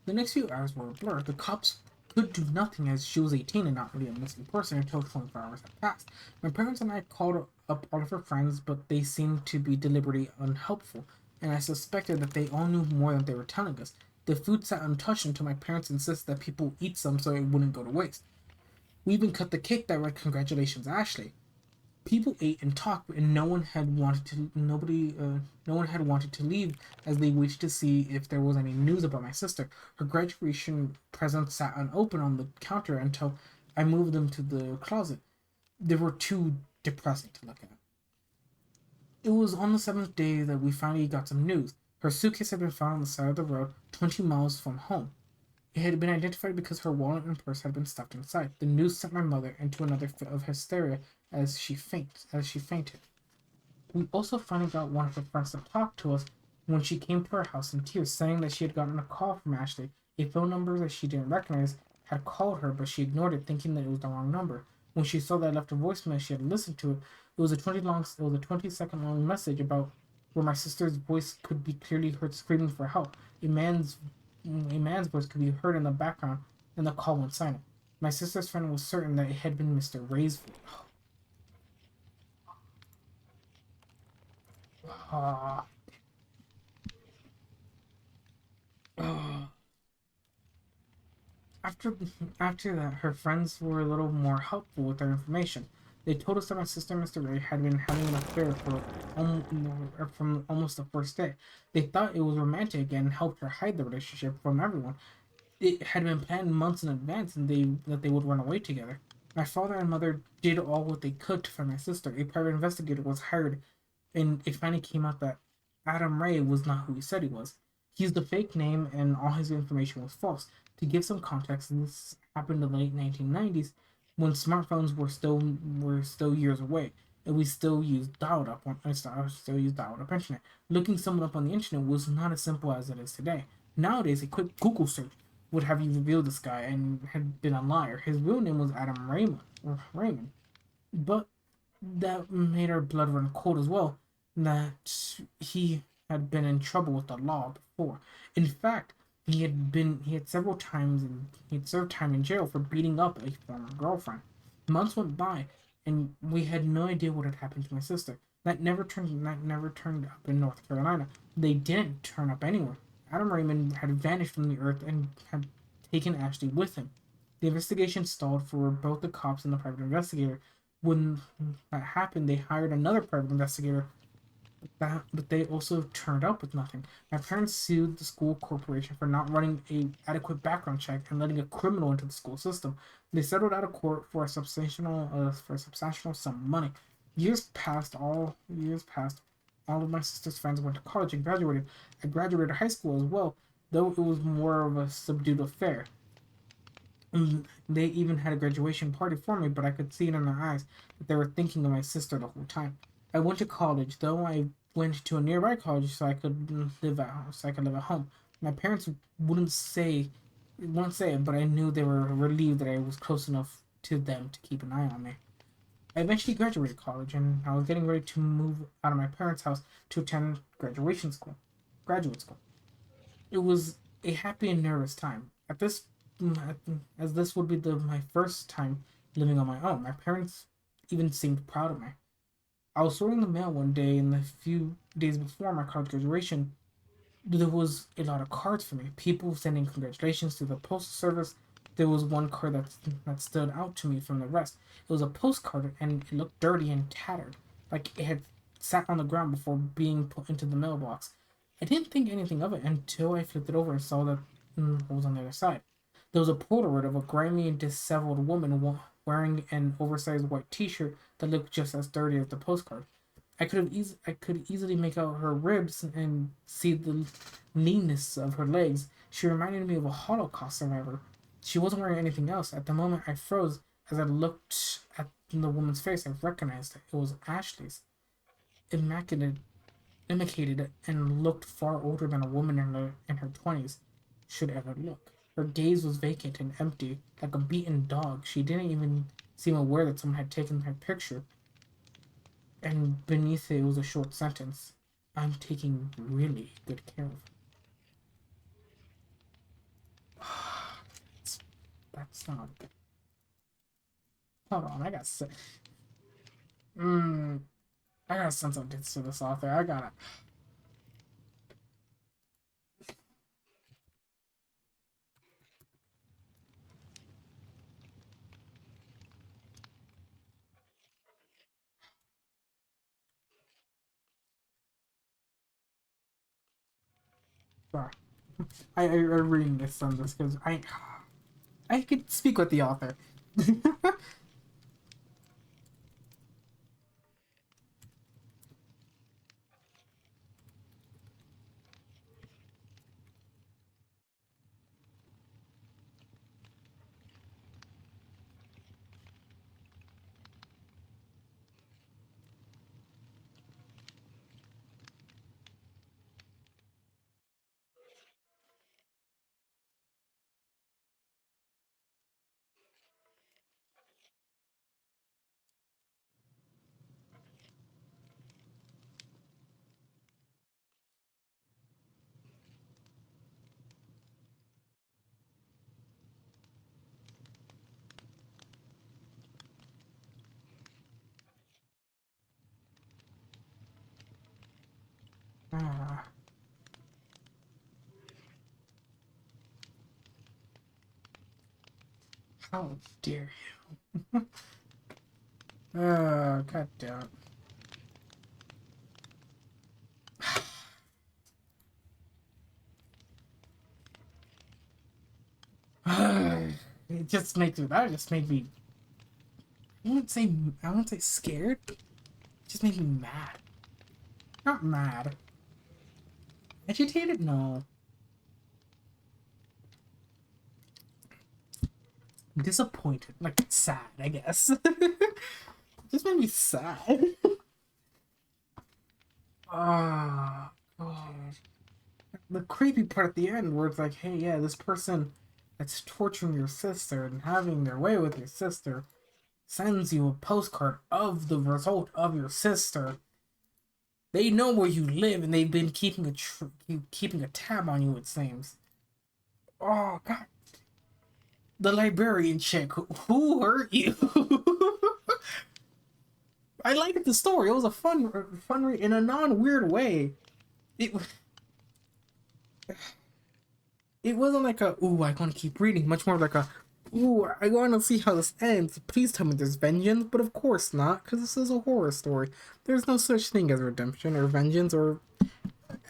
The next few hours were a blur. The cops could do nothing as she was 18 and not really a missing person until 24 hours had passed. My parents and I called up all of her friends, but they seemed to be deliberately unhelpful, and I suspected that they all knew more than they were telling us. The food sat untouched until my parents insisted that people eat some so it wouldn't go to waste. We even cut the cake that read "Congratulations, Ashley." People ate and talked, and no one had wanted to leave as they waited to see if there was any news about my sister. Her graduation presents sat unopened on the counter until I moved them to the closet. They were too depressing to look at. It was on the seventh day that we finally got some news. Her suitcase had been found on the side of the road, 20 miles from home. It had been identified because her wallet and purse had been stuffed inside. The news sent my mother into another fit of hysteria as she fainted. We also finally got one of her friends to talk to us when she came to our house in tears, saying that she had gotten a call from Ashley. A phone number that she didn't recognize had called her, but she ignored it, thinking that it was the wrong number. When she saw that I left a voicemail, she had listened to it. It was a 20-second long message about where my sister's voice could be clearly heard screaming for help. A man's voice could be heard in the background, and the call went silent. My sister's friend was certain that it had been Mr. Ray's voice. Uh, uh, after after that, her friends were a little more helpful with their information. They told us that my sister and Mr. Ray had been having an affair from almost the first day. They thought it was romantic and helped her hide the relationship from everyone. It had been planned months in advance, and they would run away together. My father and mother did all what they could to find my sister. A private investigator was hired, and it finally came out that Adam Ray was not who he said he was. He used a fake name, and all his information was false. To give some context, this happened in the late 1990s when smartphones were still years away. and we still use dialed up on I still use dialed up internet. Looking someone up on the internet was not as simple as it is today. Nowadays, a quick Google search would have you reveal this guy and had been a liar. His real name was Adam Raymond, or Raymond, but that made our blood run cold as well. That he had been in trouble with the law before. In fact, he had several times and he had served time in jail for beating up a former girlfriend. Months went by, and we had no idea what had happened to my sister. That never turned up in North Carolina. They didn't turn up anywhere. Adam Raymond had vanished from the earth and had taken Ashley with him. The investigation stalled for both the cops and the private investigator. When that happened, they hired another private investigator, but they also turned up with nothing. My parents sued the school corporation for not running a adequate background check and letting a criminal into the school system. They settled out of court for a substantial sum of money. Years passed. All of my sister's friends went to college and graduated. I graduated high school as well, though it was more of a subdued affair. They even had a graduation party for me, but I could see it in their eyes that they were thinking of my sister the whole time. I went to college, though I went to a nearby college so I could live at home. My parents wouldn't say it, but I knew they were relieved that I was close enough to them to keep an eye on me. I eventually graduated college, and I was getting ready to move out of my parents' house to attend graduate school. It was a happy and nervous time. As this would be my first time living on my own, my parents even seemed proud of me. I was sorting the mail one day, and the few days before my college graduation, there was a lot of cards for me. People sending congratulations to the postal service. There was one card that stood out to me from the rest. It was a postcard, and it looked dirty and tattered, like it had sat on the ground before being put into the mailbox. I didn't think anything of it until I flipped it over and saw that what was on the other side. There was a Polaroid of a grimy and disheveled woman wearing an oversized white T-shirt that looked just as dirty as the postcard. I could easily make out her ribs and see the leanness of her legs. She reminded me of a Holocaust survivor. She wasn't wearing anything else. At the moment, I froze as I looked at the woman's face. I recognized it. It was Ashley's. Immaculate, immaculate, and looked far older than a woman in her 20s should ever look. Her gaze was vacant and empty, like a beaten dog. She didn't even seem aware that someone had taken her picture, and beneath it was a short sentence. I'm taking really good care of her. That's not good. Hold on, mm, I gotta send some bits to this author. I gotta. Sorry. I really miss some of this because I could speak with the author. Ah, how dare you? God damn it. It just makes me. That just made me. I wouldn't say scared. It just made me mad. Not mad. Agitated? No. Disappointed. Like sad, I guess. This made me sad. Ah, God. The creepy part at the end where it's like, hey, yeah, this person that's torturing your sister and having their way with your sister sends you a postcard of the result of your sister. They know where you live and they've been keeping a tab on you. It seems. Oh God, the librarian chick who hurt you. I liked the story. It was a fun in a non weird way. It it wasn't like a ooh I want to keep reading. Much more like a ooh I want to see how this ends. Please tell me there's vengeance, but of course not, because this is a horror story. There's no such thing as redemption or vengeance or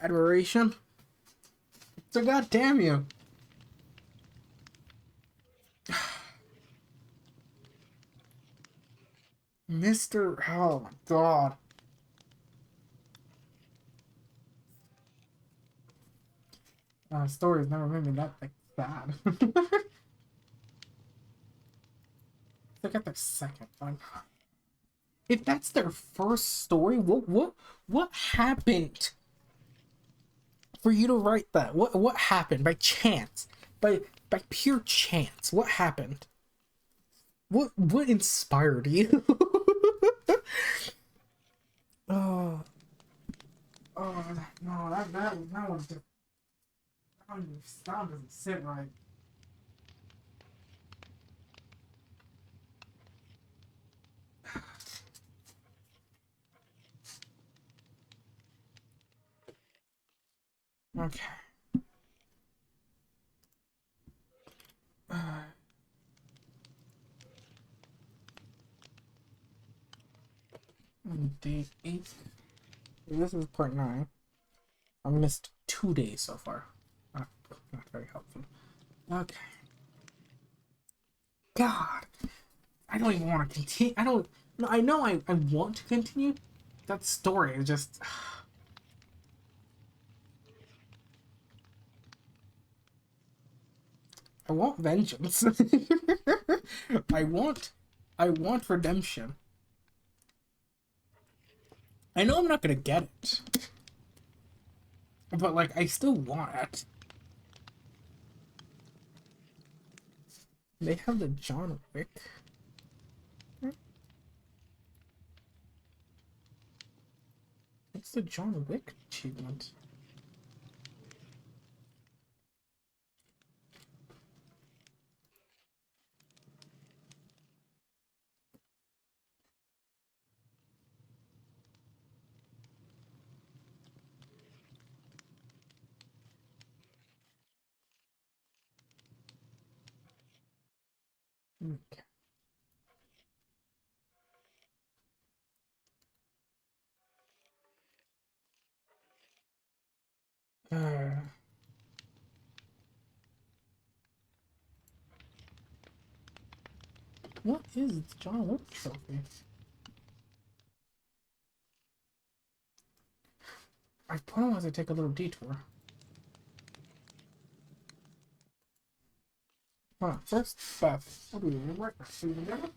adoration. So god damn you, Mister. Oh my god. Stories never made me that like sad. Look at their second one. If that's their first story, what happened for you to write that? What happened by chance? By pure chance? What happened? What inspired you? Oh, no, that one's just that one doesn't sit right. Okay. Day 8. This is part 9. I missed 2 days so far. Not, not very helpful. Okay. God, I don't even want to continue. I don't. No, I know I want to continue. That story is just. I want vengeance. I want. I want redemption. I know I'm not gonna get it, but like I still want it. They have the John Wick. What's the John Wick achievement? Okay. Uh, what is the John Wick trophy? I promise to take a little detour. First, Beth. What do you mean? Right. See you together?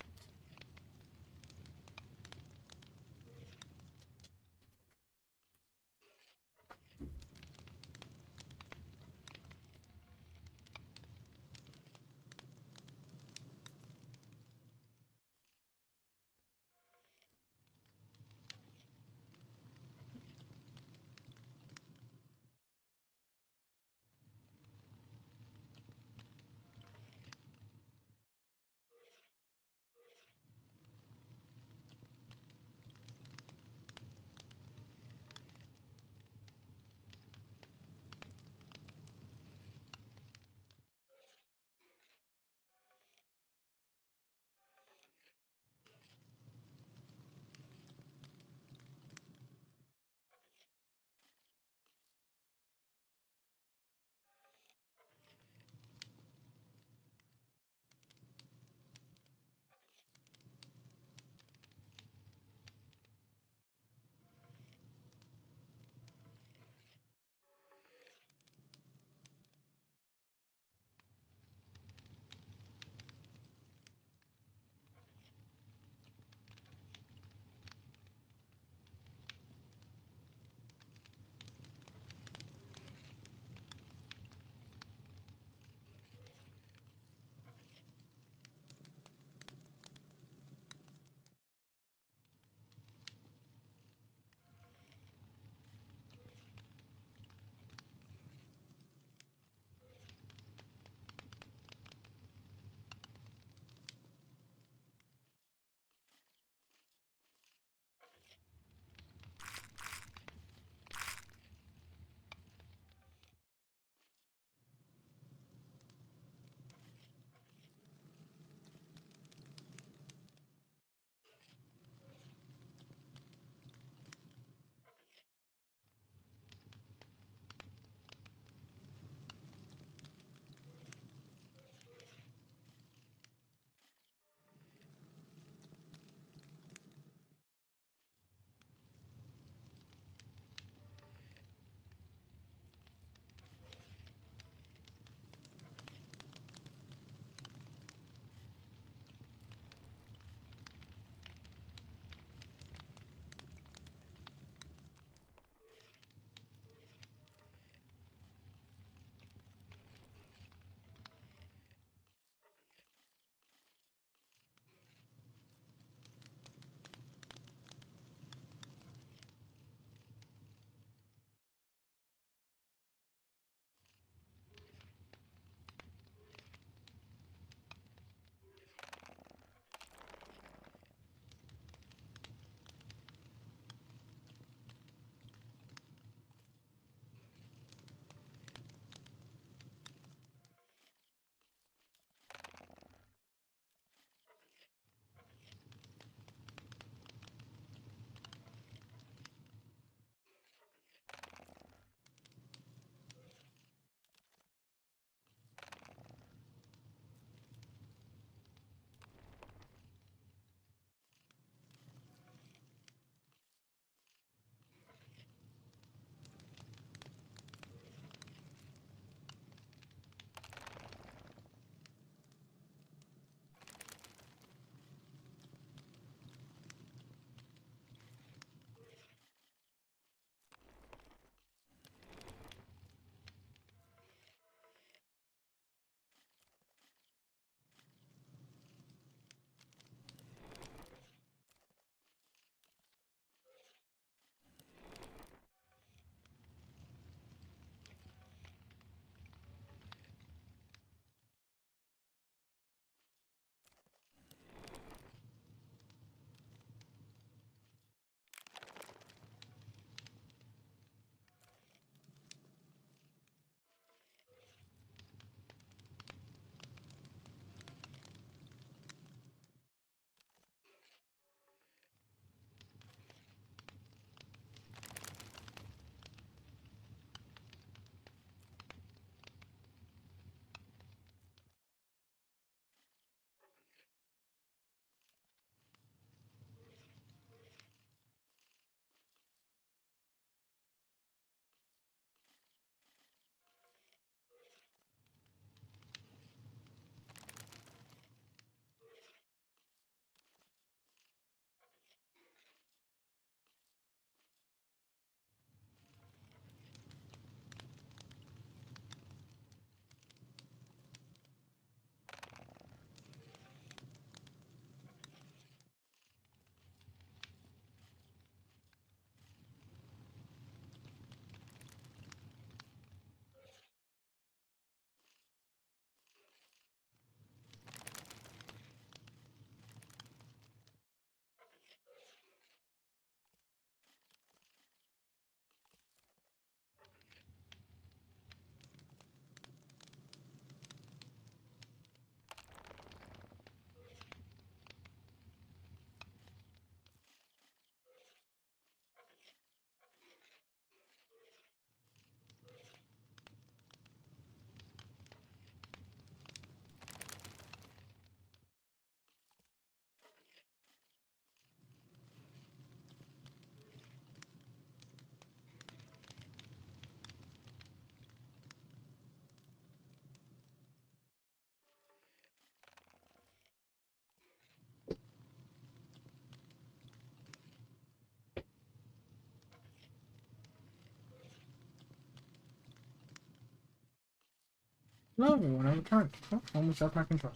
Lovely when I returned. Oh, almost off my controller.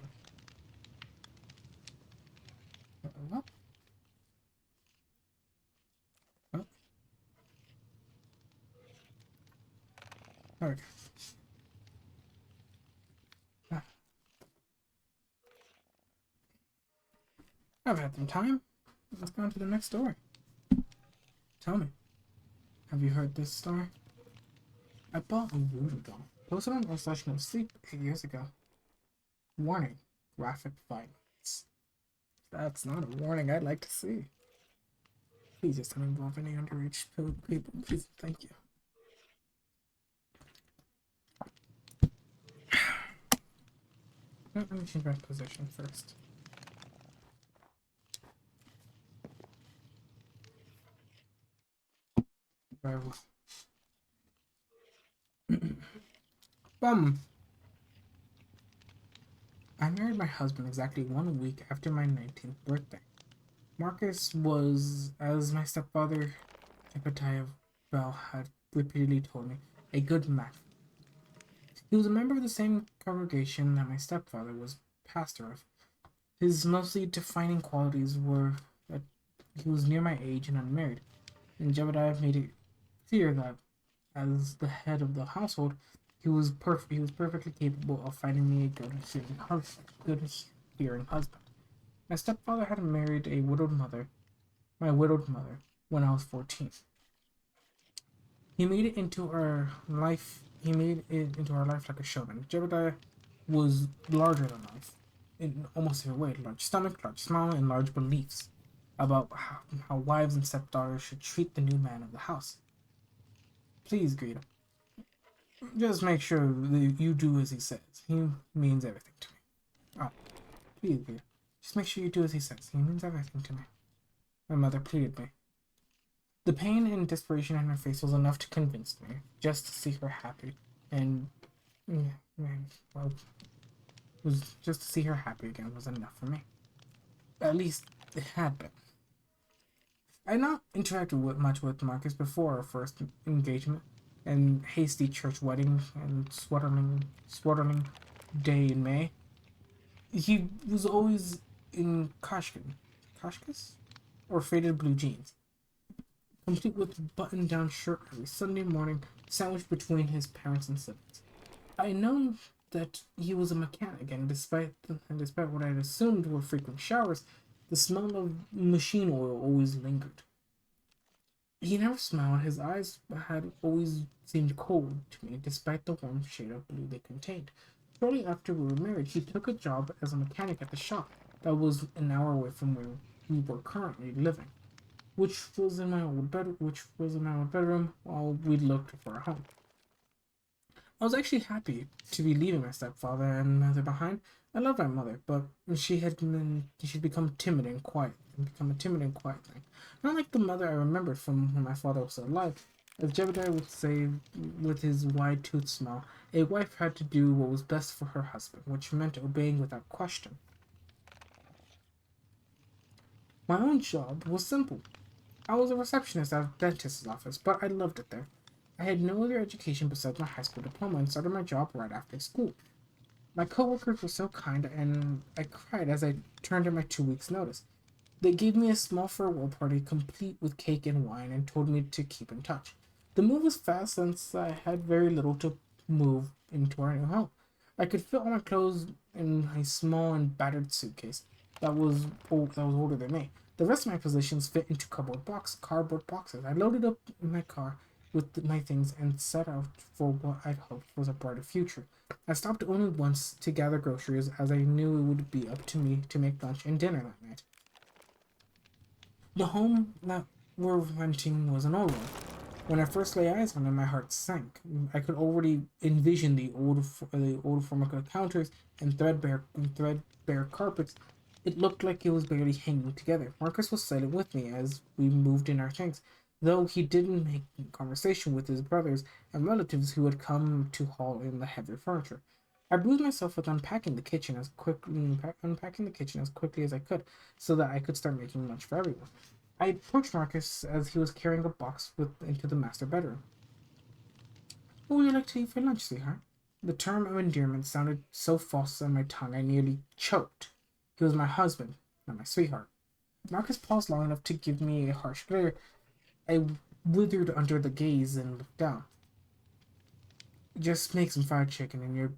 What? Oh, okay. Ah, I've had some time. Let's go on to the next story. Tell me, have you heard this story? I bought a voodoo doll. Posted on slash no sleep 8 years ago. Warning: graphic violence. That's not a warning I'd like to see. Please just don't involve any underage people. Please, thank you. Let me change my position first. Very well. Bum. I married my husband exactly 1 week after my 19th birthday. Marcus was, as my stepfather, Epitaph Bell, had repeatedly told me, a good match. He was a member of the same congregation that my stepfather was pastor of. His mostly defining qualities were that he was near my age and unmarried, and Jebediah made it clear that, as the head of the household, he was perfectly capable of finding me a good hearing husband. My stepfather had married my widowed mother, when I was 14. He made it into our life. He made it into our life like a showman. Jebediah was larger than life, in almost every way. Large stomach, large smile, and large beliefs about how wives and stepdaughters should treat the new man of the house. Please, Greta, just make sure that you do as he says. He means everything to me. Oh, please, Greta, just make sure you do as he says. He means everything to me. My mother pleaded me. The pain and desperation in her face was enough to convince me, just to see her happy, and well, was just to see her happy again was enough for me. At least it had been. I had not interacted much with Marcus before our first engagement and hasty church wedding and swaddling day in May. He was always in Kashkas, or faded blue jeans, complete with button-down shirt every Sunday morning, sandwiched between his parents and siblings. I had known that he was a mechanic, and despite what I had assumed were frequent showers, the smell of machine oil always lingered. He never smiled. His eyes had always seemed cold to me, despite the warm shade of blue they contained. Shortly after we were married, he took a job as a mechanic at the shop that was an hour away from where we were currently living, which was in my old bedroom while we looked for a home. I was actually happy to be leaving my stepfather and mother behind. I loved my mother, but she'd become timid and quiet, and become a timid and quiet thing. Not like the mother I remembered from when my father was still alive. As Jebediah would say with his wide-toothed smile, a wife had to do what was best for her husband, which meant obeying without question. My own job was simple. I was a receptionist at a dentist's office, but I loved it there. I had no other education besides my high school diploma and started my job right after school. My coworkers were so kind, and I cried as I turned in my 2 weeks' notice. They gave me a small farewell party complete with cake and wine and told me to keep in touch. The move was fast since I had very little to move into our new home. I could fit all my clothes in a small and battered suitcase that was older than me. The rest of my possessions fit into cardboard boxes. I loaded up my car with my things and set out for what I'd hoped was a brighter future. I stopped only once to gather groceries, as I knew it would be up to me to make lunch and dinner that night. The home that we're renting was an old one. When I first lay eyes on it, my heart sank. I could already envision the old formica counters and threadbare carpets. It looked like it was barely hanging together. Marcus was silent with me as we moved in our things, though he didn't make conversation with his brothers and relatives who had come to haul in the heavy furniture. I bruised myself with unpacking the kitchen as quickly as I could, so that I could start making lunch for everyone. I approached Marcus as he was carrying a box into the master bedroom. What would you like to eat for lunch, sweetheart? The term of endearment sounded so false on my tongue I nearly choked. He was my husband, not my sweetheart. Marcus paused long enough to give me a harsh glare. I withered under the gaze and looked down. Just make some fried chicken and you're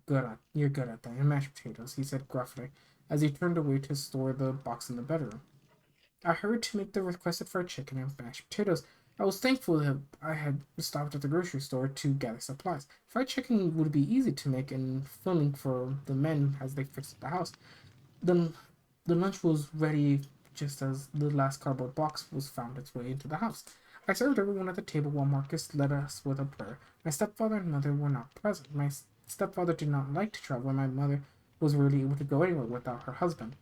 good at that. And mashed potatoes, he said gruffly, as he turned away to store the box in the bedroom. I hurried to make the requested fried chicken and mashed potatoes. I was thankful that I had stopped at the grocery store to gather supplies. Fried chicken would be easy to make and filling for the men as they fixed the house. Then the lunch was ready just as the last cardboard box was found its way into the house. I served everyone at the table while Marcus led us with a prayer. My stepfather and mother were not present. My stepfather did not like to travel, and my mother was rarely able to go anywhere without her husband.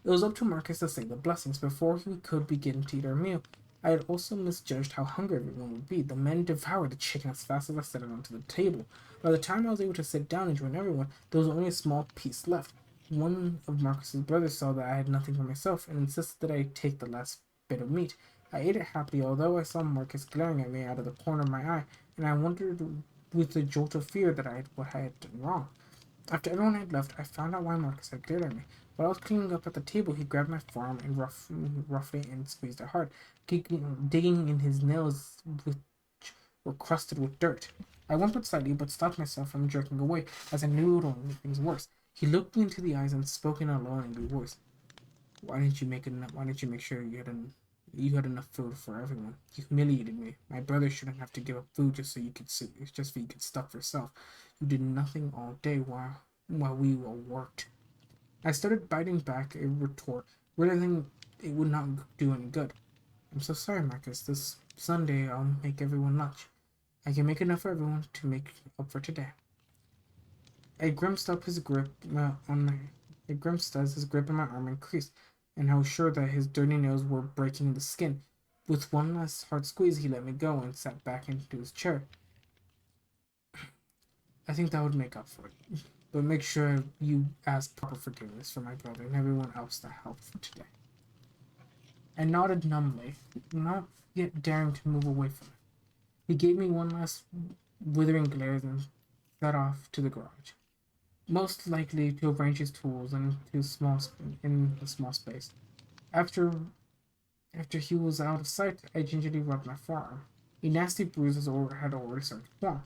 It was up to Marcus to say the blessings before we could begin to eat our meal. I had also misjudged how hungry everyone would be. The men devoured the chicken as fast as I set it onto the table. By the time I was able to sit down and join everyone, there was only a small piece left. One of Marcus's brothers saw that I had nothing for myself and insisted that I take the last bit of meat. I ate it happily, although I saw Marcus glaring at me out of the corner of my eye, and I wondered with a jolt of fear that what I had done wrong. After everyone had left, I found out why Marcus had glared at me. While I was cleaning up at the table, he grabbed my forearm and roughly and squeezed it hard, digging in his nails, which were crusted with dirt. I whimpered slightly, but stopped myself from jerking away, as I knew it would only make things worse. He looked me into the eyes and spoke in a low and angry voice. Why didn't you make enough? Why didn't you make sure you had enough food for everyone? You humiliated me. My brother shouldn't have to give up food just so you could sit, just so you could stuff yourself. You did nothing all day while we all worked. I started biting back a retort, realizing it would not do any good. I'm so sorry, Marcus. This Sunday I'll make everyone lunch. I can make enough for everyone to make up for today. I grimaced up his grip on I grimaced as his grip on my arm increased, and I was sure that his dirty nails were breaking the skin. With one last hard squeeze, he let me go and sat back into his chair. I think that would make up for it. But make sure you ask proper forgiveness for my brother and everyone else that helped for today. I nodded numbly, not yet daring to move away from him. He gave me one last withering glare and set off to the garage, most likely to arrange his tools in a small space. After after he was out of sight, I gingerly rubbed my forearm. A nasty bruise had already started to form.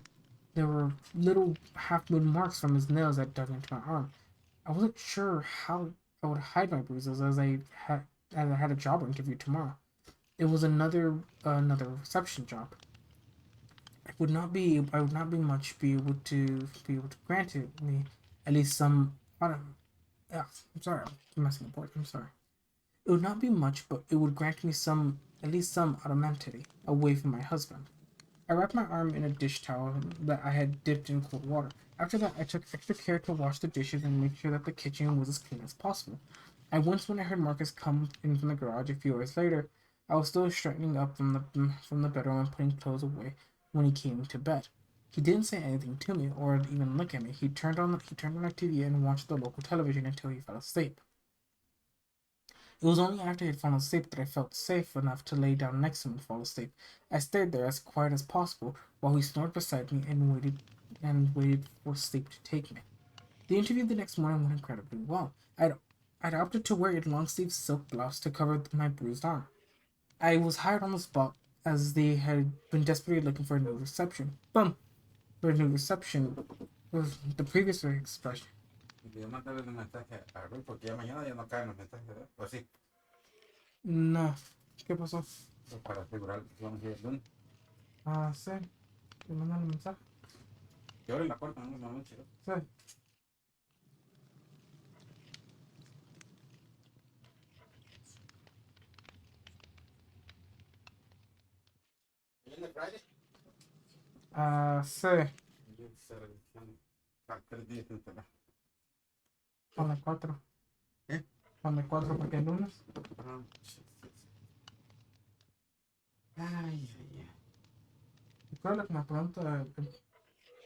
There were little half-moon marks from his nails that dug into my arm. I wasn't sure how I would hide my bruises as I had a job interview tomorrow. It was another reception job. I would not be much be able to grant it me at least some yeah, I'm sorry, I'm messing up words, I'm sorry. It would not be much, but it would grant me at least some automaticity away from my husband. I wrapped my arm in a dish towel that I had dipped in cold water. After that, I took extra care to wash the dishes and make sure that the kitchen was as clean as possible. When I heard Marcus come in from the garage a few hours later, I was still straightening up from the bedroom and putting clothes away when he came to bed. He didn't say anything to me or even look at me. He turned on the TV and watched the local television until he fell asleep. It was only after he had fallen asleep that I felt safe enough to lay down next to him and fall asleep. I stayed there as quiet as possible while he snored beside me and waited for sleep to take me. The interview the next morning went incredibly well. I'd opted to wear a long sleeved silk blouse to cover my bruised arm. I was hired on the spot as they had been desperately looking for a new reception. Boom! For a new reception was the previous expression. Voy a mandarle un mensaje a Ruth porque ya mañana ya no caen los mensajes, ¿verdad? Pues sí, No. ¿Qué pasó? pues para asegurar que vamos a ir el lunes. Ah, sí. Te mandan un mensaje. Y ahora en la puerta, no, no, no, chido. Sí. ¿Viene Friday? Ah, sí. Yo se revisan 3 días en tela. Ponle 4. ¿Eh? Ponle 4 porque es lunes. Ah, ay, ay, ay. Y claro, lo que me pregunta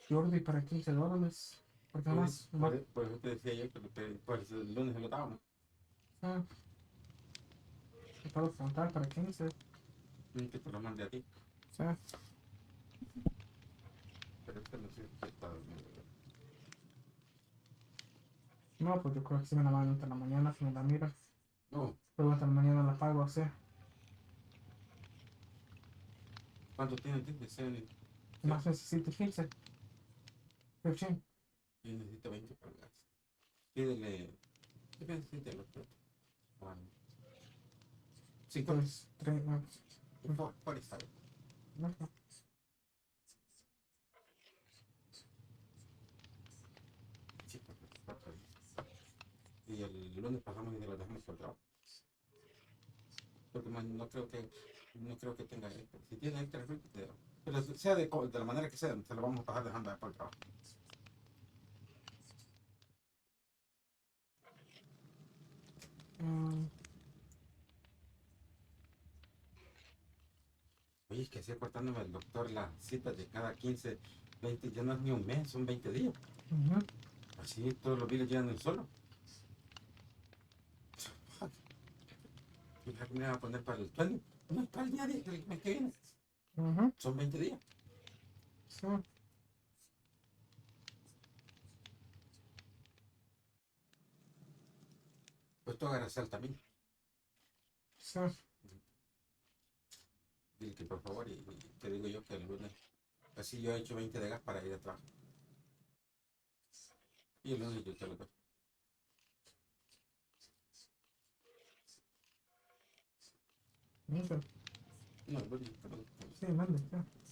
Jordi para $15. Porque más. Por eso te decía yo que pues el lunes lo dábamos. Ah, te puedo preguntar para 15. Que te lo mandé a ti. Sí. ahorita no sé qué está dormido. No, pues yo creo que si me la mando en la mañana, si me la miras. No, Luego hasta la mañana la pago, o sea. ¿cuánto tiene? Tiene 100. Más necesito 15, 15. Yo necesito 20 pulgadas. Pídele. ¿Qué necesita el otro? 50. Pues, 3, no, Por está bien. no, no. Sí, perfecto, está bien. Y el lunes pasamos y lo dejamos por el trabajo. Porque no creo que tenga extra. Si tiene extra, pero sea de la manera que sea, se lo vamos a pasar dejando ahí por el trabajo. Mm, Oye, es que así cortándome el doctor las citas de cada 15, 20, ya no es ni un mes, son 20 días. ujú. Así todos los biles llegan de un solo. Fíjate que me van a poner para el 20. No es para el día del mes que viene. Ujú, Son 20 días. sí, Pues tú agarras sal también. sí. Dile que por favor, y te digo yo que el lunes. Así yo he hecho 20 de gas para ir a trabajo. Y el lunes yo te lo doy. Ok. No, el lunes te lo doy. Sí, mande, sí.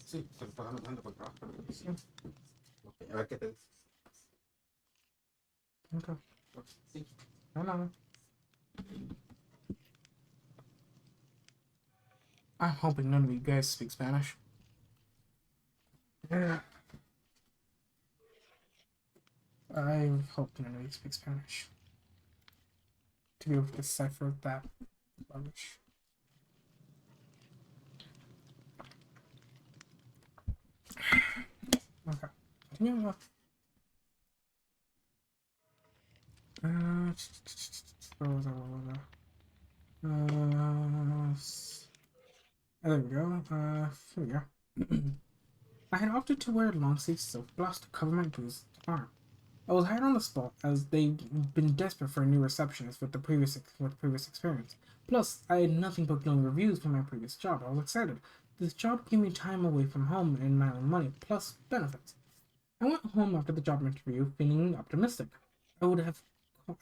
Sí, se lo pagamos dando por trabajo. Sí, Ok, a ver qué te dice. ok. Ok, sí. No, no, no. I'm hoping none of you guys speak Spanish. Yeah. I hope none of you speak Spanish. To be able to decipher that rubbish. Okay. Yeah. Where was I? Where was I? There we go. Here we go. I had opted to wear a long sleeve silk blouse to cover my bruised arm. I was hired on the spot as they'd been desperate for a new receptionist with previous experience. Plus, I had nothing but glowing reviews from my previous job. I was excited. This job gave me time away from home and my own money, plus benefits. I went home after the job interview feeling optimistic. I would have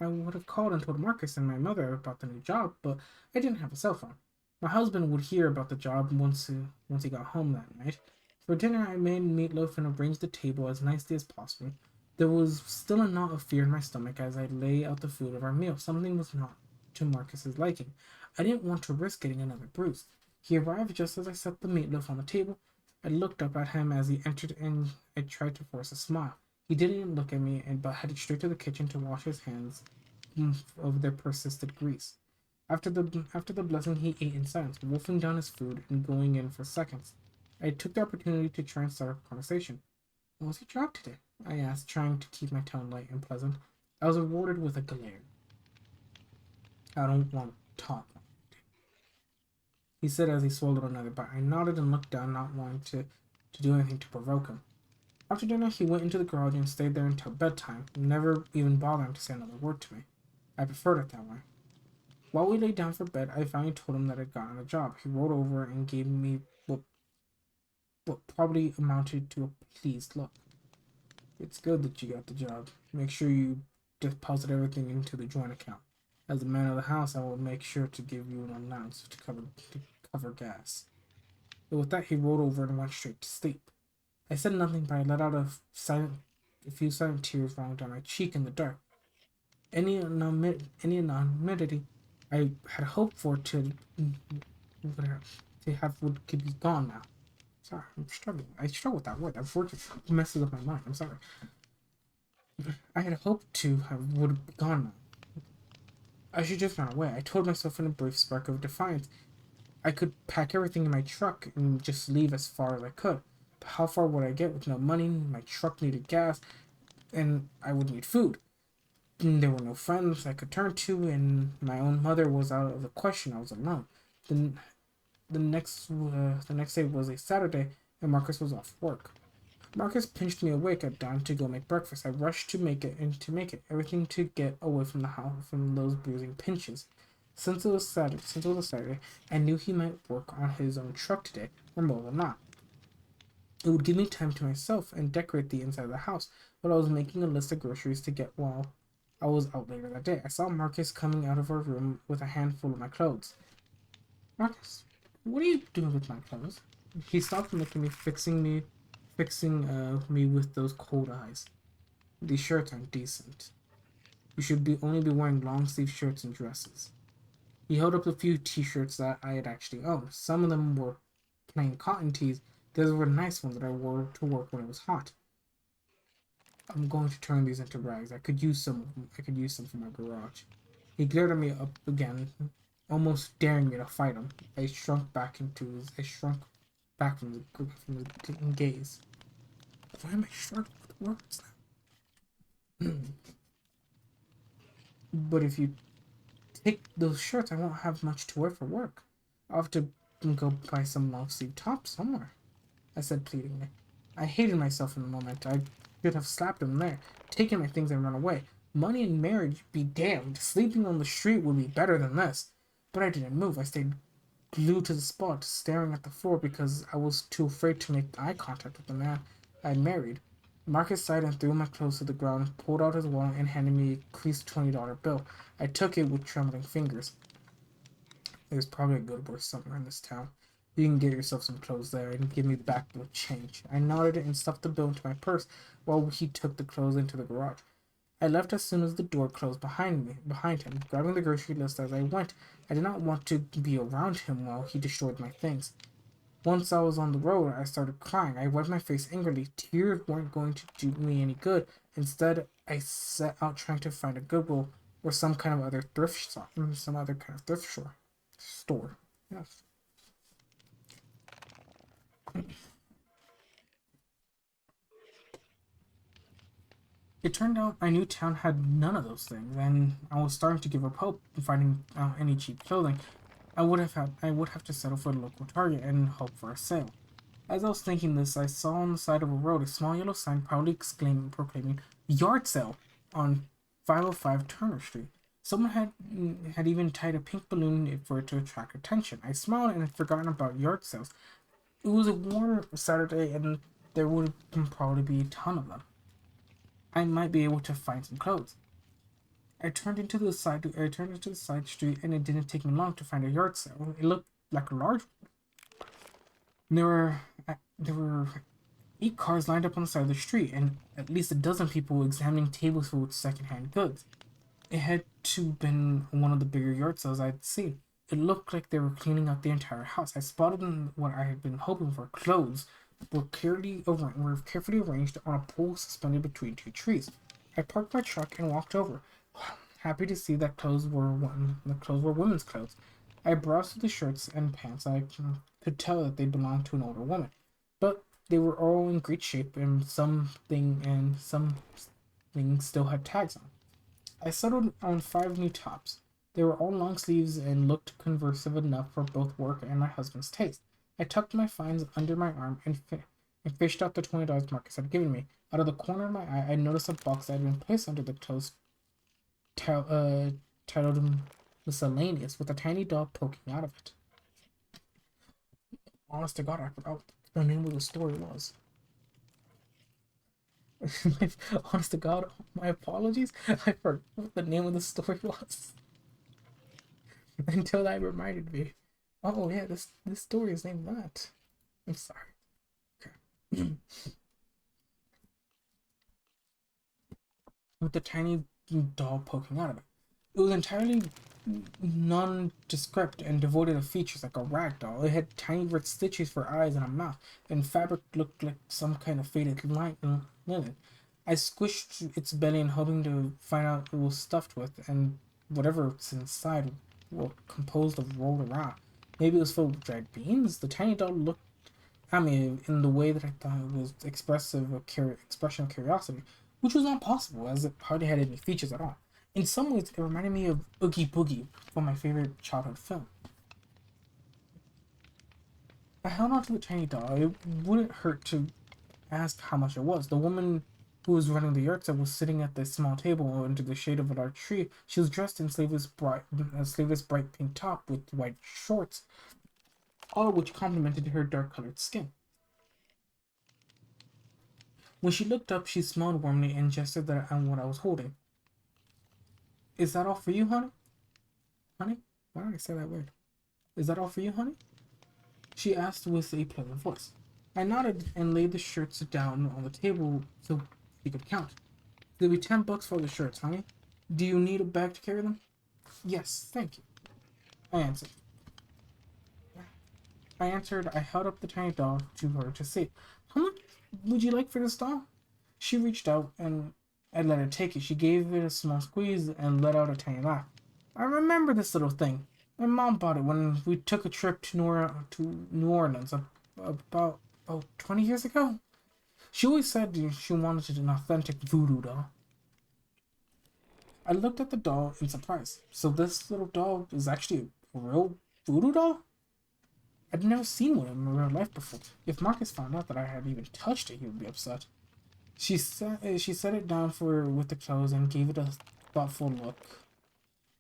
I would have called and told Marcus and my mother about the new job, but I didn't have a cell phone. My husband would hear about the job once he got home that night. For dinner, I made meatloaf and arranged the table as nicely as possible. There was still a knot of fear in my stomach as I lay out the food of our meal. Something was not to Marcus's liking. I didn't want to risk getting another bruise. He arrived just as I set the meatloaf on the table. I looked up at him as he entered and I tried to force a smile. He didn't look at me but headed straight to the kitchen to wash his hands of their persistent grease. After the blessing, he ate in silence, wolfing down his food and going in for seconds. I took the opportunity to try and start a conversation. "What was your job today?" I asked, trying to keep my tone light and pleasant. I was rewarded with a glare. "I don't want to talk," he said as he swallowed another bite. I nodded and looked down, not wanting to do anything to provoke him. After dinner, he went into the garage and stayed there until bedtime, never even bothering to say another word to me. I preferred it that way. While we lay down for bed, I finally told him that I'd gotten a job. He rolled over and gave me what probably amounted to a pleased look. "It's good that you got the job. Make sure you deposit everything into the joint account. As the man of the house, I will make sure to give you an allowance to cover gas." But with that, he rolled over and went straight to sleep. I said nothing, but I let out a few silent tears rolling down my cheek in the dark. Any anonymity I had hoped for to have could be gone now. Sorry, I'm struggling. I struggle with that word. That word just messes up my mind. I'm sorry. I had hoped to have would be gone now. I should just run away. I told myself in a brief spark of defiance I could pack everything in my truck and just leave as far as I could. But how far would I get with no money? My truck needed gas, and I would need food. There were no friends I could turn to, and my own mother was out of the question. I was alone. The next day was a Saturday, and Marcus was off work. Marcus pinched me awake at dawn to go make breakfast. I rushed to make it, everything to get away from the house, from those bruising pinches. Since it was a Saturday, I knew he might work on his own truck today, remote or not. It would give me time to myself and decorate the inside of the house while I was making a list of groceries to get while I was out later that day. I saw Marcus coming out of our room with a handful of my clothes. Marcus, what are you doing with my clothes? He stopped looking at fixing me with those cold eyes. These shirts aren't decent. You should be only be wearing long sleeve shirts and dresses. He held up a few t-shirts that I had actually owned. Some of them were plain cotton tees. The others were nice ones that I wore to work when it was hot. I'm going to turn these into rags. I could use some of them. I could use some for my garage. He glared at me up again, almost daring me to fight him. I shrunk back from his gaze. Why am I shrunk with words now? But if you take those shirts, I won't have much to wear for work. I'll have to go buy some long sleeve tops somewhere, I said pleadingly. I hated myself in the moment. I should have slapped him there, taken my things and run away. Money and marriage be damned. Sleeping on the street would be better than this. But I didn't move. I stayed glued to the spot, staring at the floor because I was too afraid to make eye contact with the man I married. Marcus sighed and threw my clothes to the ground, pulled out his wallet, and handed me a creased $20 bill. I took it with trembling fingers. There's probably a Goodwill somewhere in this town. You can get yourself some clothes there and give me back the change. I nodded and stuffed the bill into my purse while he took the clothes into the garage. I left as soon as the door closed behind him, grabbing the grocery list as I went. I did not want to be around him while he destroyed my things. Once I was on the road, I started crying. I wiped my face angrily. Tears weren't going to do me any good. Instead, I set out trying to find a Goodwill or some kind of other some other kind of thrift store. Yes. It turned out my new town had none of those things, and I was starting to give up hope in finding any cheap clothing. I would have to settle for the local Target and hope for a sale. As I was thinking this, I saw on the side of a road a small yellow sign proudly proclaiming yard sale on 505 Turner Street. Someone had even tied a pink balloon for it to attract attention. I smiled and had forgotten about yard sales. It was a warm Saturday, and there would probably be a ton of them. I might be able to find some clothes. I turned into the side street, and it didn't take me long to find a yard sale. It looked like a large one. There were 8 cars lined up on the side of the street, and at least a dozen people examining tables full of secondhand goods. It had to been one of the bigger yard sales I'd seen. It looked like they were cleaning out the entire house. I spotted what I had been hoping for. Clothes were carefully arranged on a pole suspended between 2 trees. I parked my truck and walked over, happy to see that the clothes were women's clothes. I browsed through the shirts and pants. I could tell that they belonged to an older woman, but they were all in great shape, and some things still had tags on. I settled on 5 new tops. They were all long sleeves and looked conversive enough for both work and my husband's taste. I tucked my finds under my arm and fished out the $20 Marcus had given me. Out of the corner of my eye, I noticed a box that had been placed under the clothes titled Miscellaneous, with a tiny doll poking out of it. Honest to God, I forgot what the name of the story was. Honest to God, my apologies. I forgot what the name of the story was until that reminded me. Oh yeah, this story is named that. I'm sorry. Okay. With the tiny doll poking out of it. It was entirely nondescript and devoid of features like a rag doll. It had tiny red stitches for eyes and a mouth, and fabric looked like some kind of faded linen. I squished its belly and hoping to find out what it was stuffed with, and whatever's inside were composed of rolled around. Maybe it was filled with dried beans. The tiny doll looked at me in the way that I thought it was expression of curiosity, which was not possible, as it hardly had any features at all. In some ways, it reminded me of Oogie Boogie from my favorite childhood film. I held on to the tiny doll. It wouldn't hurt to asked how much it was. The woman who was running the yard sale was sitting at the small table under the shade of a large tree. She was dressed in sleeveless bright pink top with white shorts, all of which complemented her dark-colored skin. When she looked up, she smiled warmly and gestured that at what I was holding. Is that all for you, honey? Honey? Why did I say that word? Is that all for you, honey? She asked with a pleasant voice. I nodded and laid the shirts down on the table so she could count. It'll be $10 for the shirts, honey. Do you need a bag to carry them? Yes, thank you. I answered. I held up the tiny doll to her to see. How much would you like for this doll? She reached out and I let her take it. She gave it a small squeeze and let out a tiny laugh. I remember this little thing. My mom bought it when we took a trip to New Orleans about 20 years ago. She always said she wanted an authentic voodoo doll. I looked at the doll in surprise. So this little doll is actually a real voodoo doll? I'd never seen one in real life before. If Marcus found out that I had even touched it, he would be upset. She set it down for her with the clothes and gave it a thoughtful look.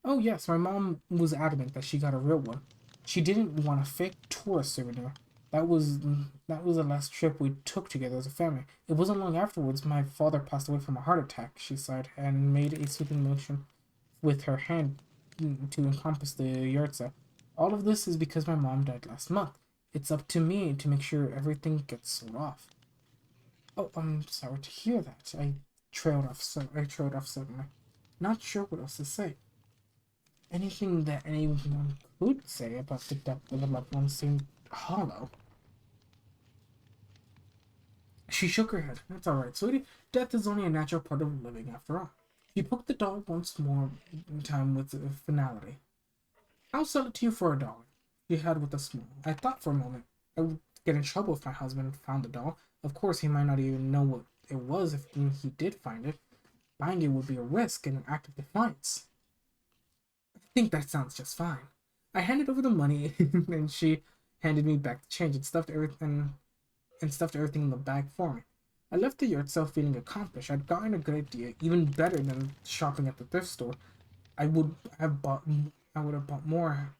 Oh yes, my mom was adamant that she got a real one. She didn't want a fake tourist souvenir. That was the last trip we took together as a family. It wasn't long afterwards my father passed away from a heart attack, she sighed, and made a sweeping motion with her hand to encompass the yard sale. All of this is because my mom died last month. It's up to me to make sure everything gets sold off. Oh, I'm sorry to hear that. I trailed off suddenly. Not sure what else to say. Anything that anyone could say about the death of a loved one seemed hollow. She shook her head. That's all right, sweetie. Death is only a natural part of living, after all. She poked the doll once more time with finality. I'll sell it to you for $1. She had with a smile. I thought for a moment I would get in trouble if my husband found the doll. Of course, he might not even know what it was if he did find it. Buying it would be a risk and an act of defiance. I think that sounds just fine. I handed over the money and she handed me back the change and stuffed everything in the bag for me. I left the yard sale feeling accomplished. I'd gotten a good idea, even better than shopping at the thrift store. I would have bought I would have bought more.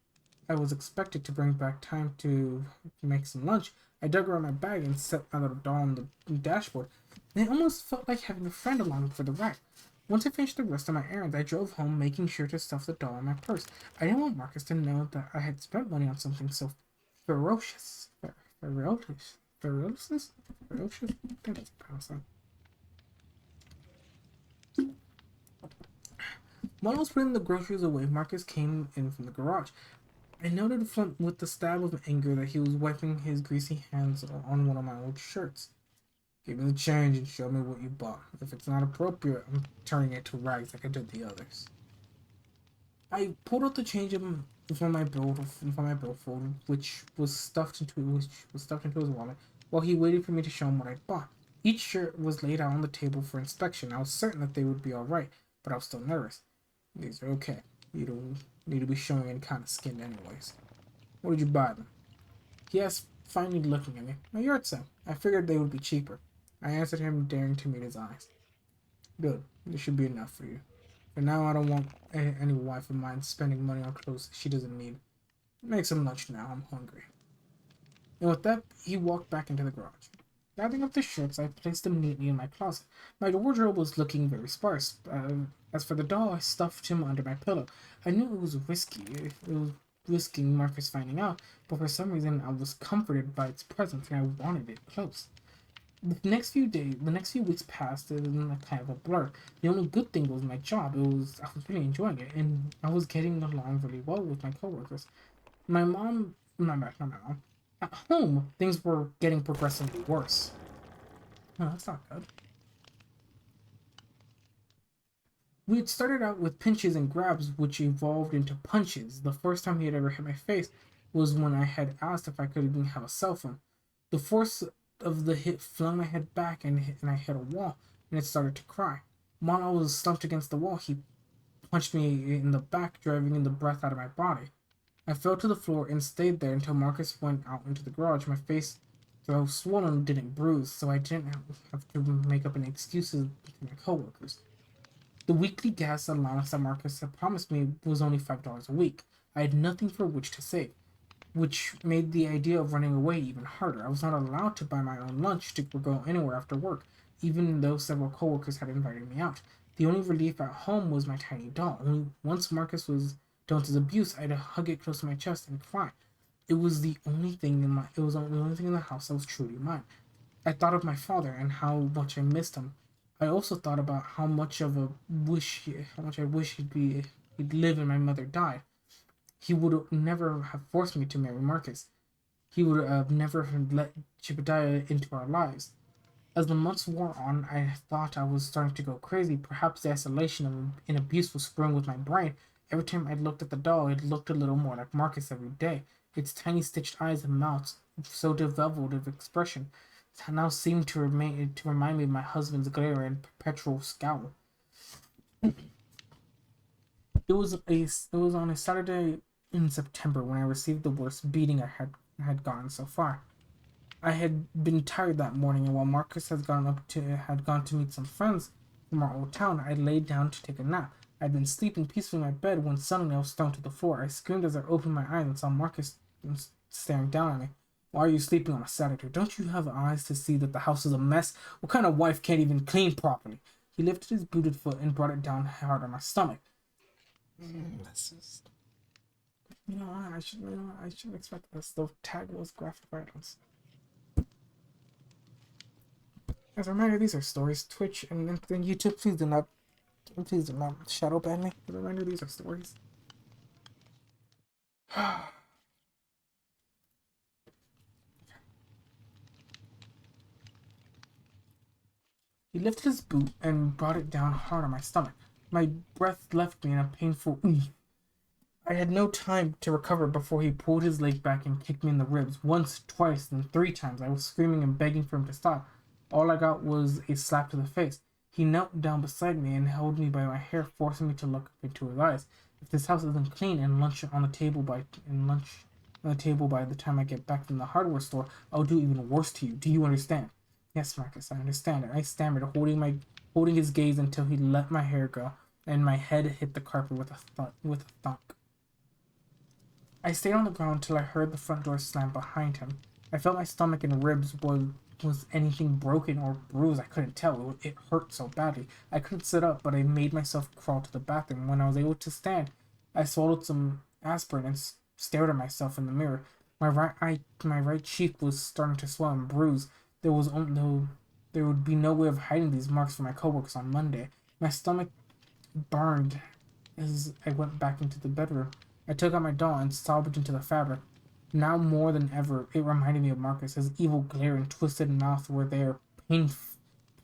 I was expected to bring back time to make some lunch. I dug around my bag and set my little doll on the dashboard. It almost felt like having a friend along for the ride. Once I finished the rest of my errands, I drove home, making sure to stuff the doll in my purse. I didn't want Marcus to know that I had spent money on something so ferocious. Ferocious? Ferocious? Ferocious? I think that's pronounced. While I was putting the groceries away, Marcus came in from the garage. I noted with the stab of anger that he was wiping his greasy hands on one of my old shirts. Give me the change and show me what you bought. If it's not appropriate, I'm turning it to rags like I did the others. I pulled out the change from my billfold, which was stuffed into his wallet, while he waited for me to show him what I'd bought. Each shirt was laid out on the table for inspection. I was certain that they would be all right, but I was still nervous. These are okay. You don't need to be showing any kind of skin anyways. What did you buy them? He asked, finally looking at me. My yard sale. I figured they would be cheaper. I answered him, daring to meet his eyes. Good. This should be enough for you. For now, I don't want any wife of mine spending money on clothes she doesn't need. Make some lunch now. I'm hungry. And with that, he walked back into the garage. Gathering up the shirts, I placed them neatly in my closet. My wardrobe was looking very sparse. As for the doll, I stuffed him under my pillow. I knew it was risky. It was risking Marcus finding out, but for some reason I was comforted by its presence and I wanted it close. The next few weeks passed in a kind of a blur. The only good thing was my job. I was really enjoying it, and I was getting along really well with my coworkers. My mom, not my mom. At home, things were getting progressively worse. Oh, that's not good. We had started out with pinches and grabs, which evolved into punches. The first time he had ever hit my face was when I had asked if I could even have a cell phone. The force of the hit flung my head back and I hit a wall, and it started to cry. While I was slumped against the wall, he punched me in the back, driving in the breath out of my body. I fell to the floor and stayed there until Marcus went out into the garage. My face So I was swollen and didn't bruise, so I didn't have to make up any excuses to my coworkers. The weekly gas allowance that Marcus had promised me was only $5 a week. I had nothing for which to save, which made the idea of running away even harder. I was not allowed to buy my own lunch to go anywhere after work, even though several coworkers had invited me out. The only relief at home was my tiny doll. Only once Marcus was done with his abuse, I'd hug it close to my chest and cry. It was the only thing in the house that was truly mine. I thought of my father and how much I missed him. I also thought about how much I wish he'd live and my mother died. He would never have forced me to marry Marcus. He would have never let Chibadiah into our lives. As the months wore on, I thought I was starting to go crazy. Perhaps the isolation and abuse was screwing with my brain. Every time I looked at the doll, it looked a little more like Marcus every day. Its tiny stitched eyes and mouth, so developed of expression, now seemed to remind me of my husband's glare and perpetual scowl. It was on a Saturday in September when I received the worst beating I had gotten so far. I had been tired that morning, and while Marcus had gone to meet some friends from our old town, I laid down to take a nap. I had been sleeping peacefully in my bed when suddenly I was thrown to the floor. I screamed as I opened my eyes and saw Marcus staring down at me. Why are you sleeping on a Saturday? Don't you have eyes to see that the house is a mess? What kind of wife can't even clean properly? He lifted his booted foot and brought it down hard on my stomach. This is, I should expect this. The tag was graphic violence. As a reminder, these are stories. Twitch and then YouTube, please do not shadow ban me. As a reminder, these are stories. He lifted his boot and brought it down hard on my stomach. My breath left me in a painful. I had no time to recover before he pulled his leg back and kicked me in the ribs. Once, twice, then three times. I was screaming and begging for him to stop. All I got was a slap to the face. He knelt down beside me and held me by my hair, forcing me to look into his eyes. If this house isn't clean and lunch on the table by the time I get back from the hardware store, I'll do even worse to you. Do you understand? Yes, Marcus, I understand. I stammered, holding his gaze until he let my hair go, and my head hit the carpet with a thunk. I stayed on the ground till I heard the front door slam behind him. I felt my stomach and ribs. Was anything broken or bruised? I couldn't tell. It hurt so badly. I couldn't sit up, but I made myself crawl to the bathroom. When I was able to stand, I swallowed some aspirin and stared at myself in the mirror. My right cheek was starting to swell and bruise. There would be no way of hiding these marks from my coworkers on Monday. My stomach burned as I went back into the bedroom. I took out my doll and sobbed into the fabric. Now more than ever, it reminded me of Marcus. His evil glare and twisted mouth were there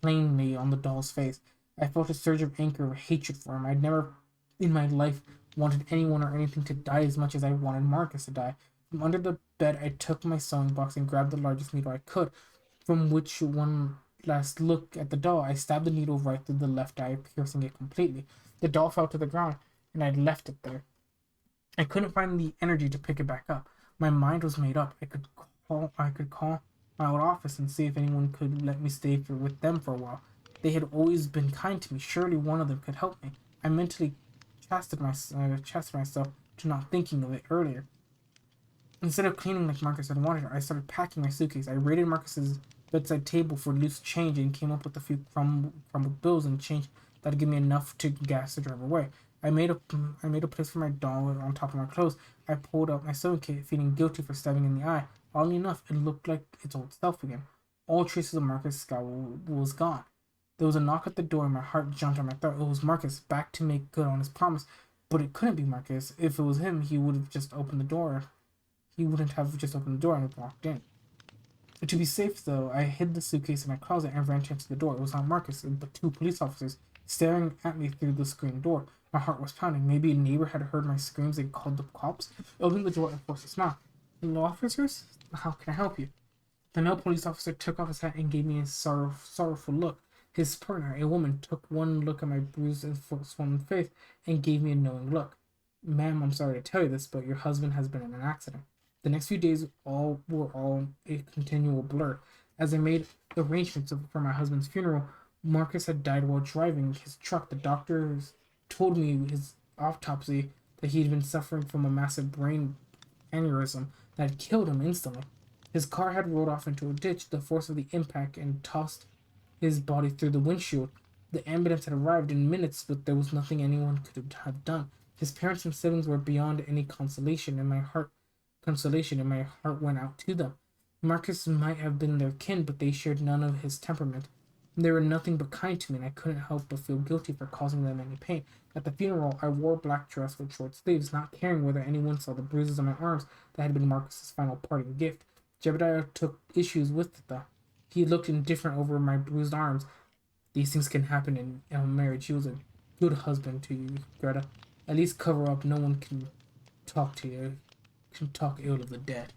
plainly on the doll's face. I felt a surge of anger or hatred for him. I'd never in my life wanted anyone or anything to die as much as I wanted Marcus to die. From under the bed, I took my sewing box and grabbed the largest needle I could. From which one last look at the doll, I stabbed the needle right through the left eye, piercing it completely. The doll fell to the ground, and I left it there. I couldn't find the energy to pick it back up. My mind was made up. I could call my old office and see if anyone could let me stay with them for a while. They had always been kind to me. Surely one of them could help me. I mentally chastised myself to not thinking of it earlier. Instead of cleaning like Marcus had wanted, I started packing my suitcase. I raided Marcus's bedside table for loose change and came up with a few crumbled bills and change that'd give me enough to gas to drive away. I made a place for my doll on top of my clothes. I pulled out my sewing kit, feeling guilty for stabbing in the eye. Oddly enough, it looked like its old self again. All traces of Marcus' scowl was gone. There was a knock at the door, and my heart jumped on my throat. It was Marcus, back to make good on his promise. But it couldn't be Marcus. If it was him, he would have just opened the door. He wouldn't have just opened the door and walked in. To be safe, though, I hid the suitcase in my closet and ran to answer the door. It was not Marcus, but two police officers staring at me through the screen door. My heart was pounding. Maybe a neighbor had heard my screams and called the cops. I opened the door and forced a smile. Hello, officers? How can I help you? The male police officer took off his hat and gave me a sorrowful look. His partner, a woman, took one look at my bruised and swollen face and gave me a knowing look. Ma'am, I'm sorry to tell you this, but your husband has been in an accident. The next few days all a continual blur. As I made arrangements for my husband's funeral, Marcus had died while driving his truck. The doctors told me his autopsy that he had been suffering from a massive brain aneurysm that had killed him instantly. His car had rolled off into a ditch, the force of the impact, and tossed his body through the windshield. The ambulance had arrived in minutes, but there was nothing anyone could have done. His parents and siblings were beyond any consolation, and my heart went out to them. Marcus might have been their kin, but they shared none of his temperament. They were nothing but kind to me, and I couldn't help but feel guilty for causing them any pain. At the funeral, I wore a black dress with short sleeves, not caring whether anyone saw the bruises on my arms that had been Marcus's final parting gift. Jebediah took issues with it, though. He looked indifferent over my bruised arms. These things can happen in a marriage. He was a good husband to you, Greta. At least cover up. No one can talk to you, can talk ill of the dead.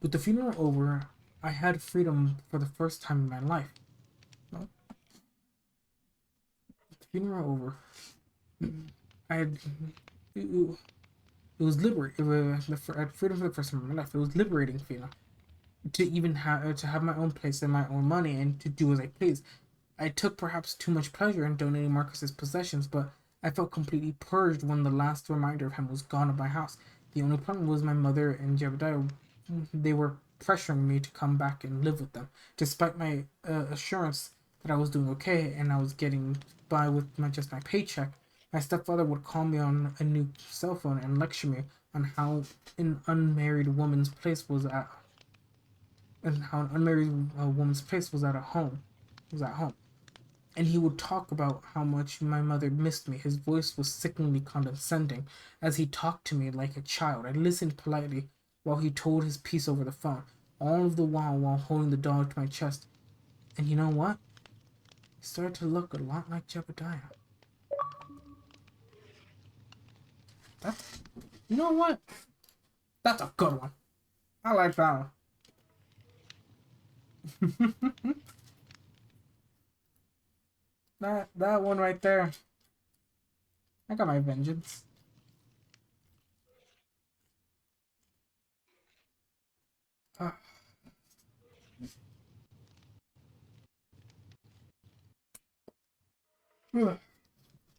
With the funeral over, I had freedom for the first time in my life. Well, with the funeral over, I had it, it was liberating. I had freedom for the first time in my life. It was liberating feeling to even have my own place and my own money and to do as I please. I took perhaps too much pleasure in donating Marcus's possessions, but I felt completely purged when the last reminder of him was gone at my house. The only problem was my mother and Jebediah. They were pressuring me to come back and live with them, despite my assurance that I was doing okay and I was getting by with just my paycheck. My stepfather would call me on a new cell phone and lecture me on how an unmarried woman's place was at and how an unmarried woman's place was at a home was at home, and he would talk about how much my mother missed me. His voice was sickeningly condescending as he talked to me like a child. I listened politely while he told his piece over the phone, all of the while holding the dog to my chest. And you know what? He started to look a lot like Jebediah. That, you know what? That's a good one. I like that one. That one right there. I got my vengeance. Uh, ugh,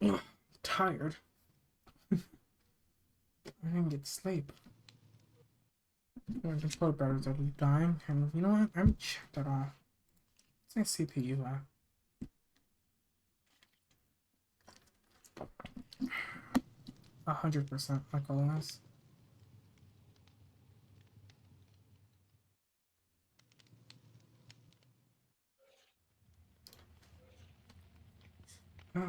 ugh, tired. I didn't get sleep. My controller batteries are dying, and you know what? I haven't checked at all. What's my CPU at? 100%, like always. Uh,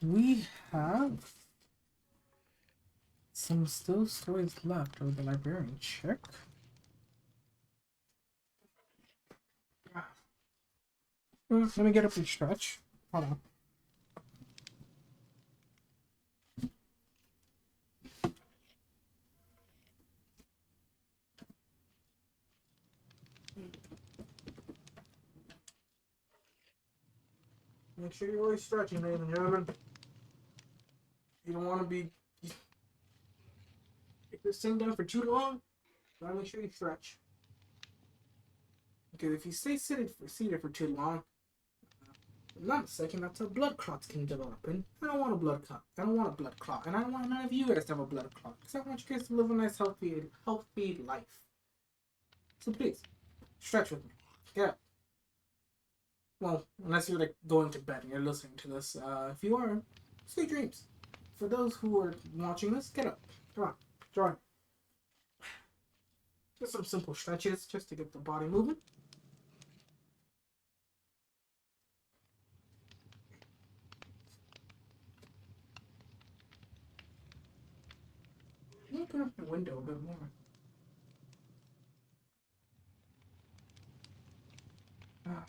we have some still stories left of the librarian. Check. Let me get up and stretch. Hold on. Make sure you're always stretching, ladies and gentlemen. You don't want to be. If you're sitting down for too long, you gotta make sure you stretch. Because if you stay seated for too long, not a second, that's how blood clots can develop. And I don't want a blood clot. I don't want a blood clot. And I don't want none of you guys to have a blood clot. Because I want you guys to live a nice, healthy life. So please, stretch with me. Get up. Well, unless you're like going to bed and you're listening to this. If you are, sweet dreams. For those who are watching this, get up. Come on, join. Just some simple stretches just to get the body moving. Open up the window a bit more. Ah.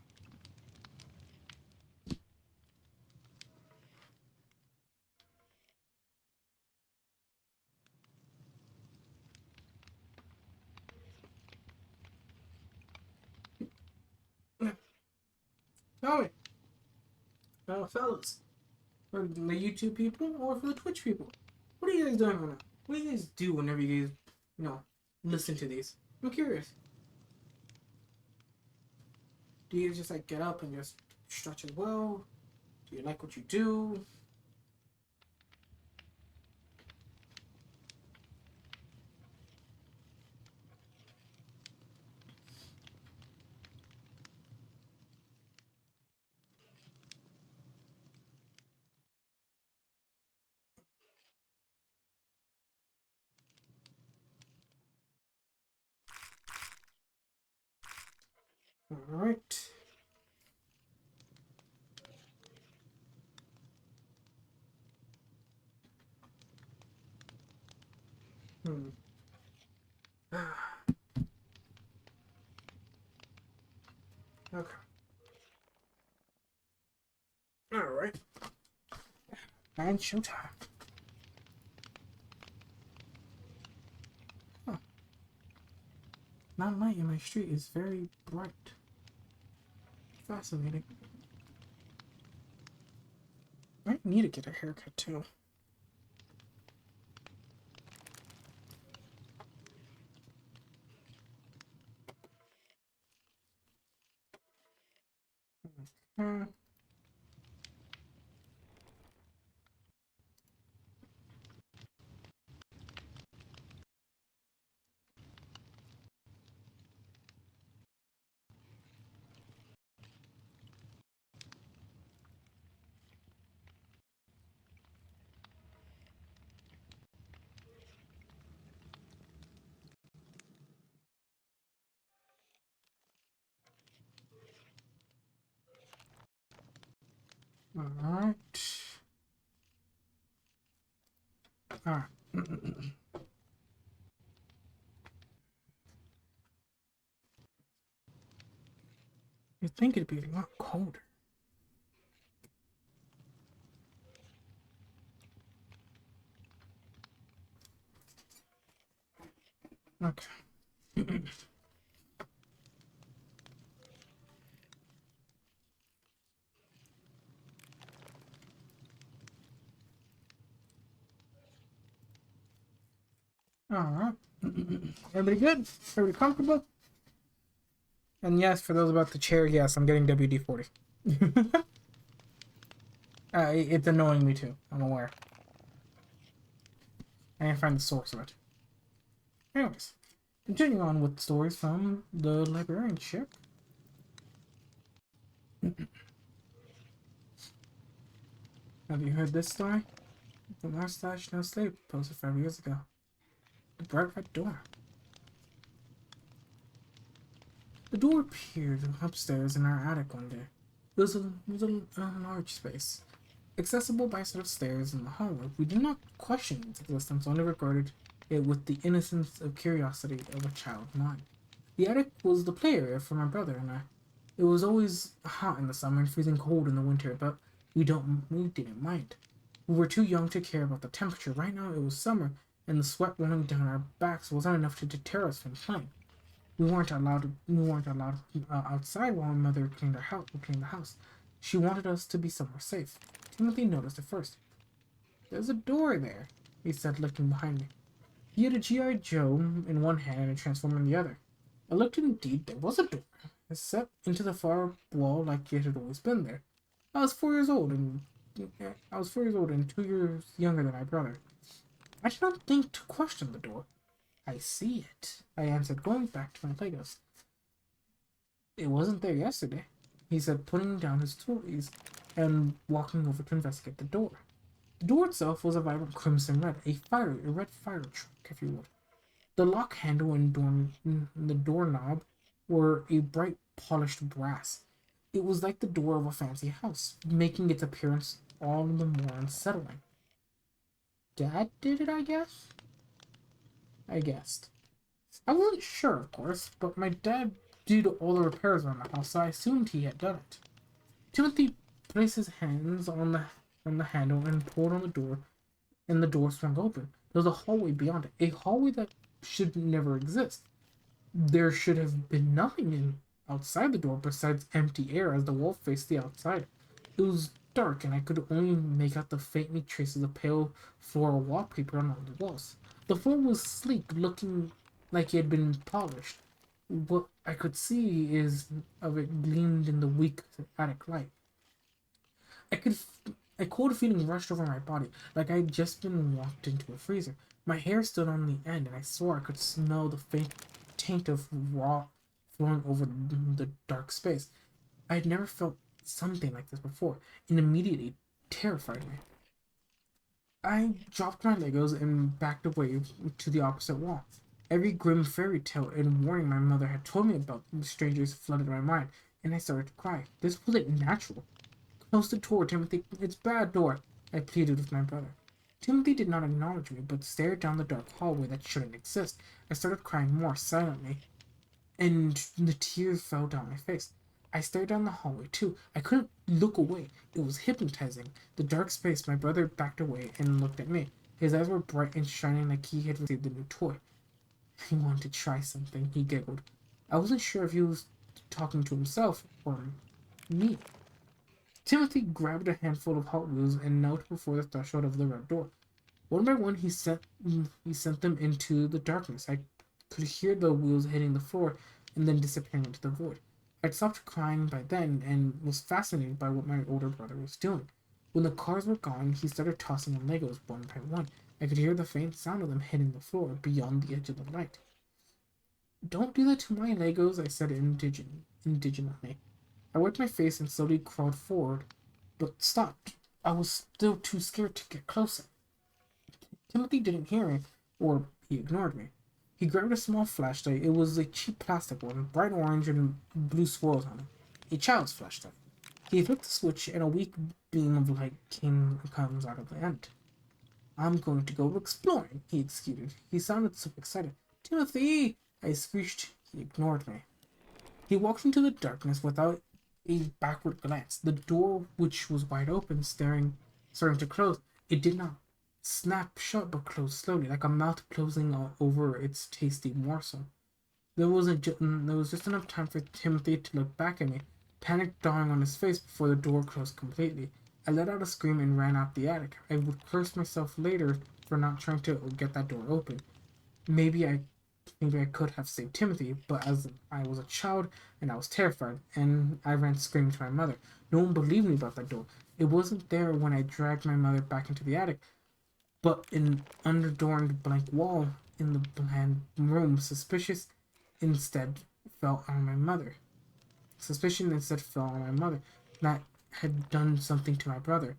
Tell me, fellas, for the YouTube people or for the Twitch people, what do you you guys doing right now? What do you guys do whenever you guys, listen to these? I'm curious. Do you just like get up and just stretch as well? Do you like what you do? All right. Hmm. Okay. All right. And showtime. Huh. Now light in my street is very bright. Fascinating. I need to get a haircut too. Hmm. All right. All right. You'd think it'd be a lot colder. Okay. All right. Everybody good? Everybody comfortable? And yes, for those about the chair, yes, I'm getting WD-40. It's annoying me too. I'm aware. I can't find the source of it. Anyways, continuing on with stories from the librarian ship. Have you heard this story? The mustache no sleep posted 5 years ago. The bright red door. The door appeared upstairs in our attic one day. It was a large space, accessible by a set of stairs in the hallway. We did not question its existence, only regarded it with the innocence of curiosity of a child mind. The attic was the play area for my brother and I. It was always hot in the summer and freezing cold in the winter, but we didn't mind. We were too young to care about the temperature. Right now it was summer, and the sweat running down our backs wasn't enough to deter us from playing. We weren't allowed outside while my mother cleaned the house. She wanted us to be somewhere safe. Timothy noticed it first. "There's a door there," he said, looking behind me. He had a G.I. Joe in one hand and a transformer in the other. I looked, and indeed there was a door. It set into the far wall like it had always been there. I was 4 years old, and 2 years younger than my brother. I did not think to question the door. "I see it," I answered, going back to my Legos. "It wasn't there yesterday," he said, putting down his toys and walking over to investigate the door. The door itself was a vibrant crimson red, a red fire truck, if you would. The lock handle and the doorknob were a bright polished brass. It was like the door of a fancy house, making its appearance all the more unsettling. Dad did it, I guess? I guessed. I wasn't sure, of course, but my dad did all the repairs around the house, so I assumed he had done it. Timothy placed his hands on the handle and pulled on the door, and the door swung open. There was a hallway beyond it, a hallway that should never exist. There should have been nothing outside the door besides empty air as the wall faced the outside. It was dark, and I could only make out the faintly traces of pale floral wallpaper along the walls. The floor was sleek, looking like it had been polished. What I could see is of it gleamed in the weak attic light. I could, a cold feeling rushed over my body, like I had just been walked into a freezer. My hair stood on the end, and I swore I could smell the faint taint of raw flowing over the dark space. I had never felt something like this before, and immediately terrified me. I dropped my Legos and backed away to the opposite wall. Every grim fairy tale and warning my mother had told me about the strangers flooded my mind, and I started to cry. This wasn't natural. Close the door, Timothy. It's bad, door. I pleaded with my brother. Timothy did not acknowledge me, but stared down the dark hallway that shouldn't exist. I started crying more silently, and the tears fell down my face. I stared down the hallway too. I couldn't look away. It was hypnotizing. The dark space, my brother backed away and looked at me. His eyes were bright and shining like he had received a new toy. He wanted to try something, he giggled. I wasn't sure if he was talking to himself or me. Timothy grabbed a handful of Hot Wheels and knelt before the threshold of the red door. One by one, he sent them into the darkness. I could hear the wheels hitting the floor and then disappearing into the void. I'd stopped crying by then and was fascinated by what my older brother was doing. When the cars were gone, he started tossing in Legos one by one. I could hear the faint sound of them hitting the floor beyond the edge of the light. Don't do that to my Legos, I said indignantly. I wiped my face and slowly crawled forward, but stopped. I was still too scared to get closer. Timothy didn't hear me, or he ignored me. He grabbed a small flashlight. It was a cheap plastic one, bright orange and blue swirls on it. A child's flashlight. He flipped the switch, and a weak beam of light comes out of the end. I'm going to go exploring, he excused. He sounded so excited. Timothy! I screeched. He ignored me. He walked into the darkness without a backward glance. The door, which was wide open, starting to close, it did not snap shut but closed slowly, like a mouth closing over its tasty morsel. There was just enough time for Timothy to look back at me, panic dawning on his face before the door closed completely. I let out a scream and ran out the attic. I would curse myself later for not trying to get that door open. Maybe I Maybe I could have saved Timothy, but as I was a child and I was terrified, and I ran screaming to my mother. No one believed me about that door. It wasn't there when I dragged my mother back into the attic, but an unadorned blank wall in the bland room. Instead fell on my mother. Suspicion instead fell on my mother. That had done something to my brother,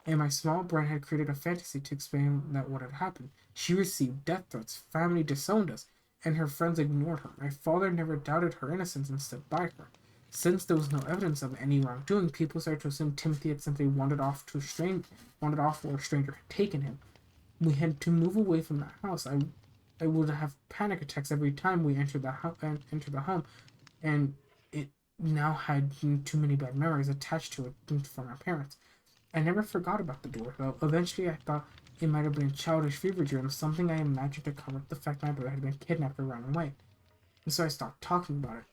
and my small brain had created a fantasy to explain that what had happened. She received death threats, family disowned us, and her friends ignored her. My father never doubted her innocence and stood by her. Since there was no evidence of any wrongdoing, people started to assume Timothy had simply wandered off, or a stranger had taken him. We had to move away from that house. I would have panic attacks every time we entered the home, and it now had too many bad memories attached to it from our parents. I never forgot about the door, though. Eventually, I thought it might have been a childish fever dream, something I imagined to cover up the fact my brother had been kidnapped or run away. And so I stopped talking about it.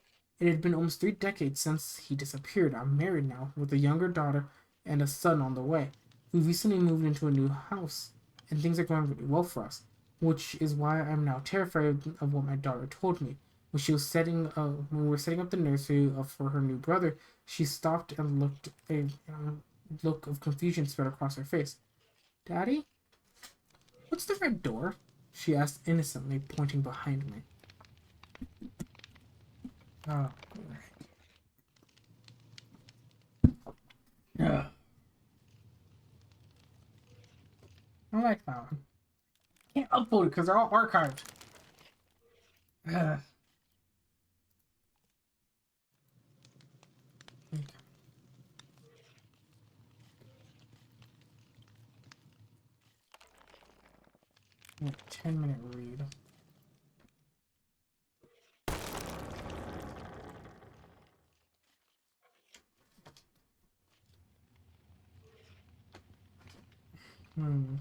It had been almost 3 decades since he disappeared. I'm married now, with a younger daughter and a son on the way. We recently moved into a new house, and things are going really well for us, which is why I'm now terrified of what my daughter told me. When we were setting up the nursery for her new brother, she stopped and looked a look of confusion spread across her face. Daddy? What's the red door? She asked innocently, pointing behind me. Oh, yeah. I like that one. Can't upload it because they're all archived. Uh, okay. 10-minute read. Hmm.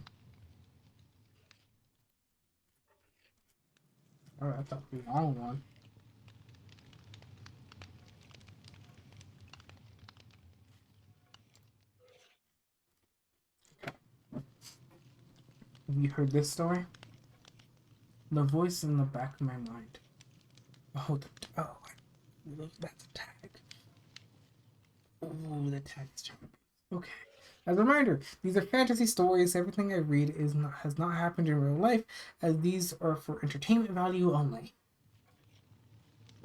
Alright, I thought it was a long one. Have you heard this story? The voice in the back of my mind. Oh, that's a tag. Oh, the tag is terrible. Okay. As a reminder, these are fantasy stories. Everything I read has not happened in real life, as these are for entertainment value only.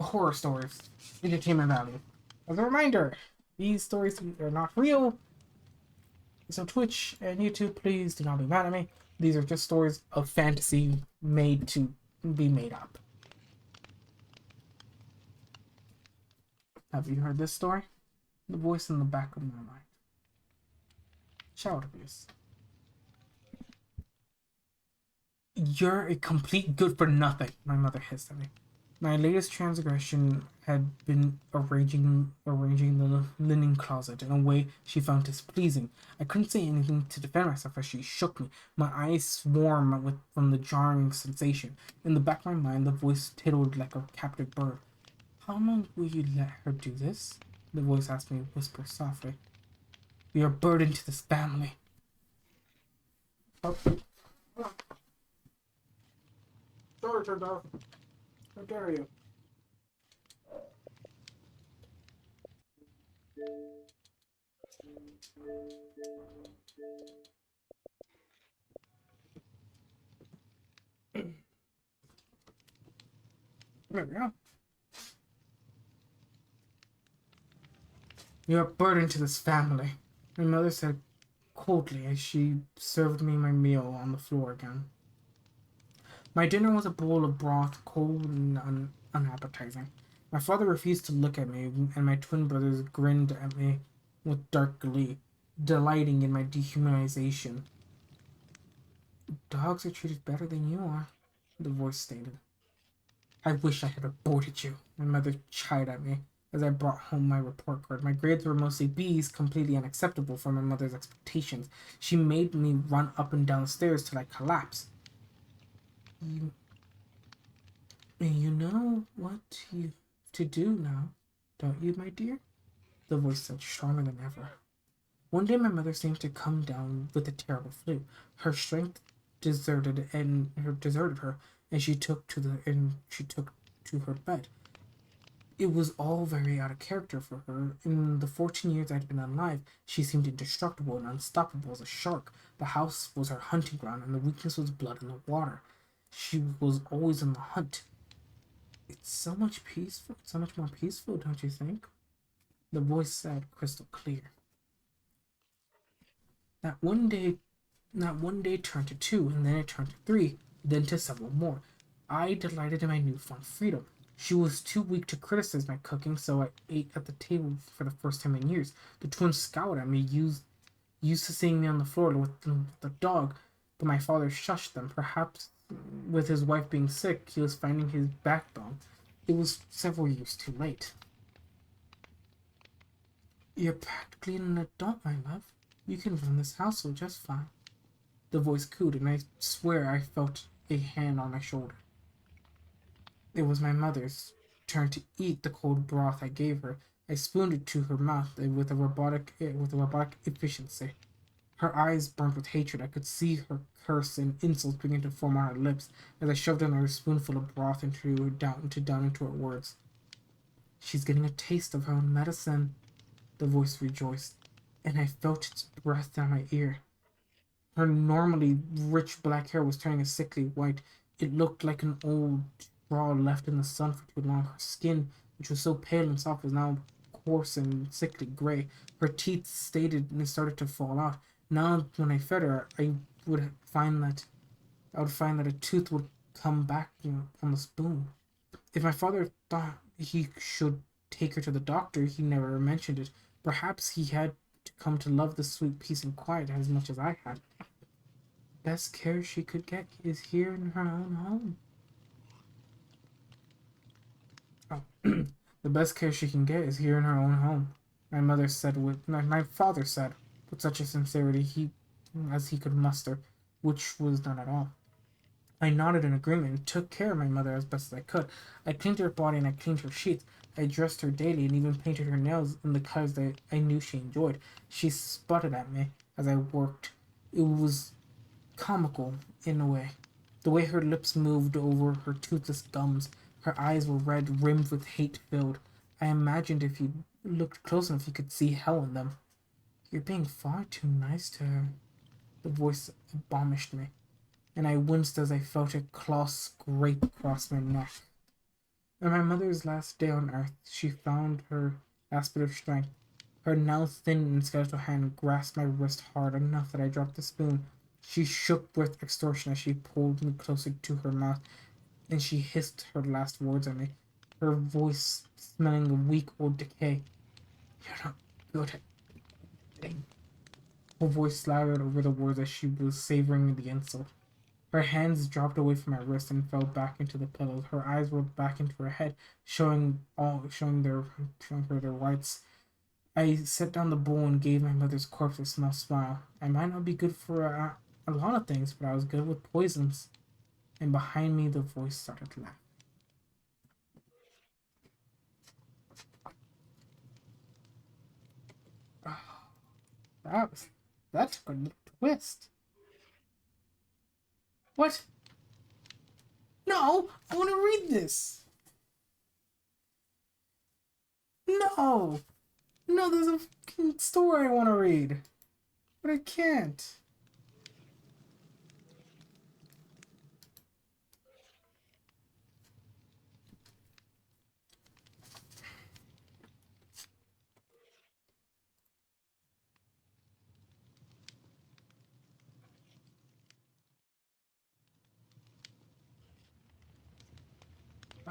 Horror stories, entertainment value. As a reminder, these stories are not real. So Twitch and YouTube, please do not be mad at me. These are just stories of fantasy made to be made up. Have you heard this story? The voice in the back of my mind. Child abuse. You're a complete good for nothing, my mother hissed at me. My latest transgression had been arranging the linen closet in a way she found displeasing. I couldn't say anything to defend myself as she shook me, my eyes swarm from the jarring sensation. In the back of my mind, the voice tittled like a captive bird. How long will you let her do this? The voice asked me, whisper softly. You're a burden to this family. Oh, door turned off. How dare you? There we go. You're a burden to this family, my mother said coldly as she served me my meal on the floor again. My dinner was a bowl of broth, cold and unappetizing. My father refused to look at me, and my twin brothers grinned at me with dark glee, delighting in my dehumanization. Dogs are treated better than you are, the voice stated. I wish I had aborted you, my mother chided at me as I brought home my report card. My grades were mostly B's, completely unacceptable for my mother's expectations. She made me run up and down the stairs till I collapsed. You, you know what you to do now, don't you, my dear? The voice said, stronger than ever. One day my mother seemed to come down with a terrible flu. Her strength deserted her, and she took to her bed. It was all very out of character for her. In the 14 years I'd been alive, she seemed indestructible and unstoppable as a shark. The house was her hunting ground, and the weakness was blood in the water. She was always on the hunt. It's so much more peaceful, don't you think? The voice said crystal clear. That one day That one day turned to two, and then it turned to three, then to several more. I delighted in my newfound freedom. She was too weak to criticize my cooking, so I ate at the table for the first time in years. The twins scowled at me, used to seeing me on the floor with the dog, but my father shushed them. Perhaps with his wife being sick, he was finding his backbone. It was several years too late. You're practically an adult, my love. You can run this household just fine. The voice cooed, and I swear I felt a hand on my shoulder. It was my mother's turn to eat the cold broth I gave her. I spooned it to her mouth with a robotic efficiency. Her eyes burned with hatred. I could see her curse and insults begin to form on her lips as I shoved another spoonful of broth down into her words. She's getting a taste of her own medicine, the voice rejoiced, and I felt its breath down my ear. Her normally rich black hair was turning a sickly white. It looked like an old straw left in the sun for too long. Her skin, which was so pale and soft, was now coarse and sickly gray. Her teeth started to fall out. Now, when I fed her, would find that I would find that a tooth would come back, on the spoon. If my father thought he should take her to the doctor, he never mentioned it. Perhaps he had to come to love the sweet peace and quiet as much as I had. Best care she could get is here in her own home. Oh. The best care she can get is here in her own home. My father said with such a sincerity as he could muster, which was none at all. I nodded in agreement and took care of my mother as best as I could. I cleaned her body and I cleaned her sheets. I dressed her daily and even painted her nails in the colors that I knew she enjoyed. She sputtered at me as I worked. It was comical in a way. The way her lips moved over her toothless gums, her eyes were red, rimmed with hate filled. I imagined if you looked close enough, you could see hell in them. You're being far too nice to her. The voice abomished me, and I winced as I felt a claw scrape across my neck. On my mother's last day on earth, she found her last bit of strength. Her now thin and skeletal hand grasped my wrist hard enough that I dropped the spoon. She shook with extortion as she pulled me closer to her mouth, and she hissed her last words at me, her voice smelling of weak old decay. You're not good at anything. Her voice slathered over the words as she was savoring the insult. Her hands dropped away from my wrist and fell back into the pillows. Her eyes rolled back into her head, showing her their whites. I set down the bowl and gave my mother's corpse a smile. I might not be good for a lot of things, but I was good with poisons. And behind me, the voice started to laugh. Oh, that was that took a little twist. What? No, I want to read this. No, no, there's a fucking story I want to read, but I can't.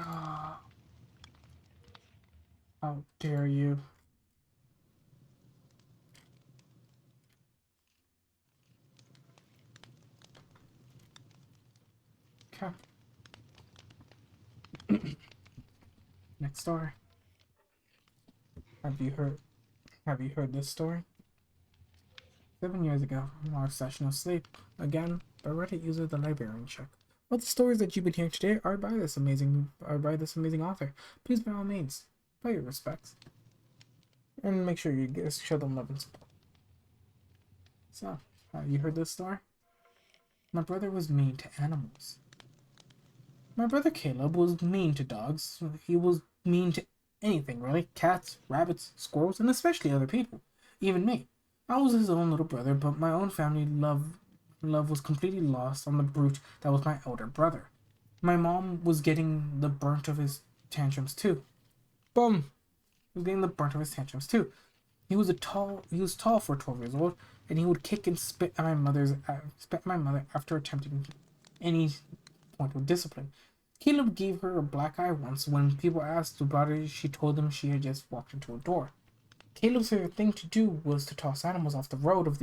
Ah, how dare you? Okay. Next story. Have you heard? Have you heard this story? 7 years ago, in our session of sleep, again, by Reddit user the librarian check. All the stories that you've been hearing today are by this amazing author. Please, by all means, pay your respects, and make sure you show them love and support. So, you heard this story? My brother was mean to animals. My brother Caleb was mean to dogs. He was mean to anything, really. Cats, rabbits, squirrels, and especially other people. Even me. I was his own little brother, but my own family love was completely lost on the brute that was my elder brother. My mom was getting the burnt of his tantrums too. Boom! He was getting the burnt of his tantrums too. He was tall for 12 years old, and he would kick and spit at my mother after attempting any point of discipline. Caleb gave her a black eye once. When people asked about it, she told them she had just walked into a door. Caleb's favorite thing to do was to toss animals off the roof of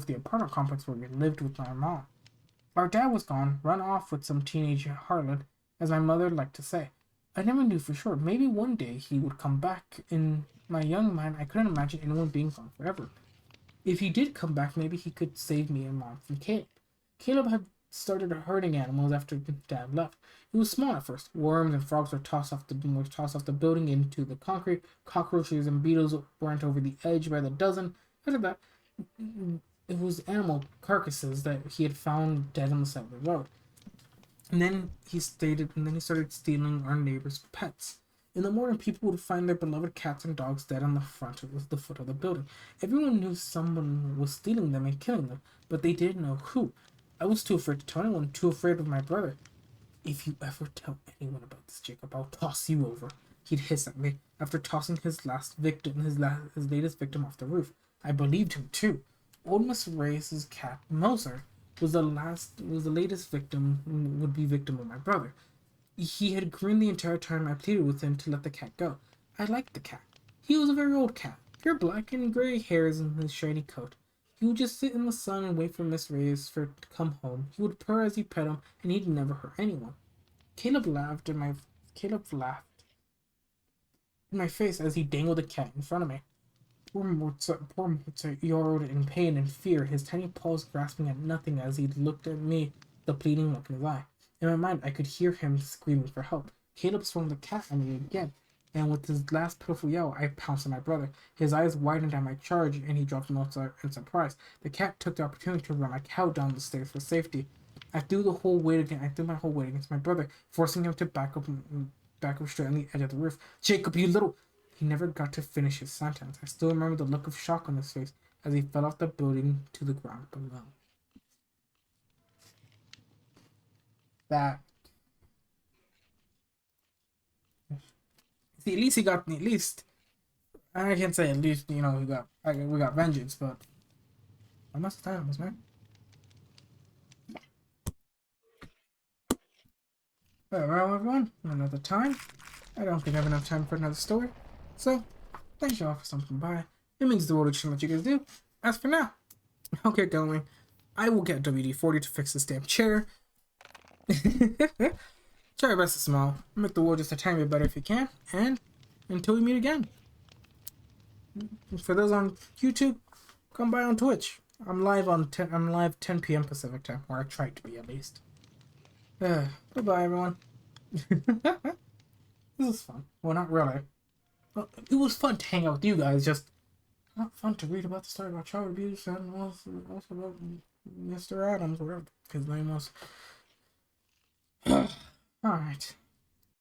the apartment complex where we lived with my mom. Our dad was gone, run off with some teenage harlot, as my mother liked to say. I never knew for sure. Maybe one day he would come back. In my young mind, I couldn't imagine anyone being gone forever. If he did come back, maybe he could save me and mom from Caleb. Caleb had started hurting animals after Dad left. He was small at first. Worms and frogs were tossed off the building into the concrete. Cockroaches and beetles went over the edge by the dozen. After that, it was animal carcasses that he had found dead on the side of the road. And then he started stealing our neighbors' pets. In the morning, people would find their beloved cats and dogs dead on the foot of the building. Everyone knew someone was stealing them and killing them, but they didn't know who. I was too afraid to tell anyone, too afraid of my brother. If you ever tell anyone about this, Jacob, I'll toss you over. He'd hiss at me after tossing his latest victim off the roof. I believed him too. Old Miss Reyes's cat, Moser, was the latest would be victim of my brother. He had grinned the entire time I pleaded with him to let the cat go. I liked the cat. He was a very old cat, pure black and gray hairs in his shiny coat. He would just sit in the sun and wait for Miss Reyes to come home. He would purr as he pet him, and he'd never hurt anyone. Caleb laughed in my face as he dangled the cat in front of me. Poor Mozart yorrowed in pain and fear, his tiny paws grasping at nothing as he looked at me, the pleading look in his eye. In my mind, I could hear him screaming for help. Caleb swung the cat at me again, and with his last pitiful yell, I pounced on my brother. His eyes widened at my charge, and he dropped notes in surprise. The cat took the opportunity to run like hell down the stairs for safety. I threw my whole weight against my brother, forcing him to back up straight on the edge of the roof. Jacob, you little! He never got to finish his sentence. I still remember the look of shock on his face as he fell off the building to the ground below. That. See, at least he got at least. I can't say at least we got vengeance, but how much time was man? Well, everyone, another time. I don't think I have enough time for another story, so thank you all for stopping by. It means the world to what you guys do. As for now, I'll get going. I will get WD-40 to fix this damn chair. Try your best to smile. Make the world just a tiny bit better if you can. And until we meet again. For those on YouTube, come by on Twitch. I'm live 10 p.m. Pacific time, or I try to be at least. Goodbye, everyone. This was fun. Well, not really. Well, it was fun to hang out with you guys. Just not fun to read about the story about child abuse and also about Mr. Adams, whatever his name was. All right.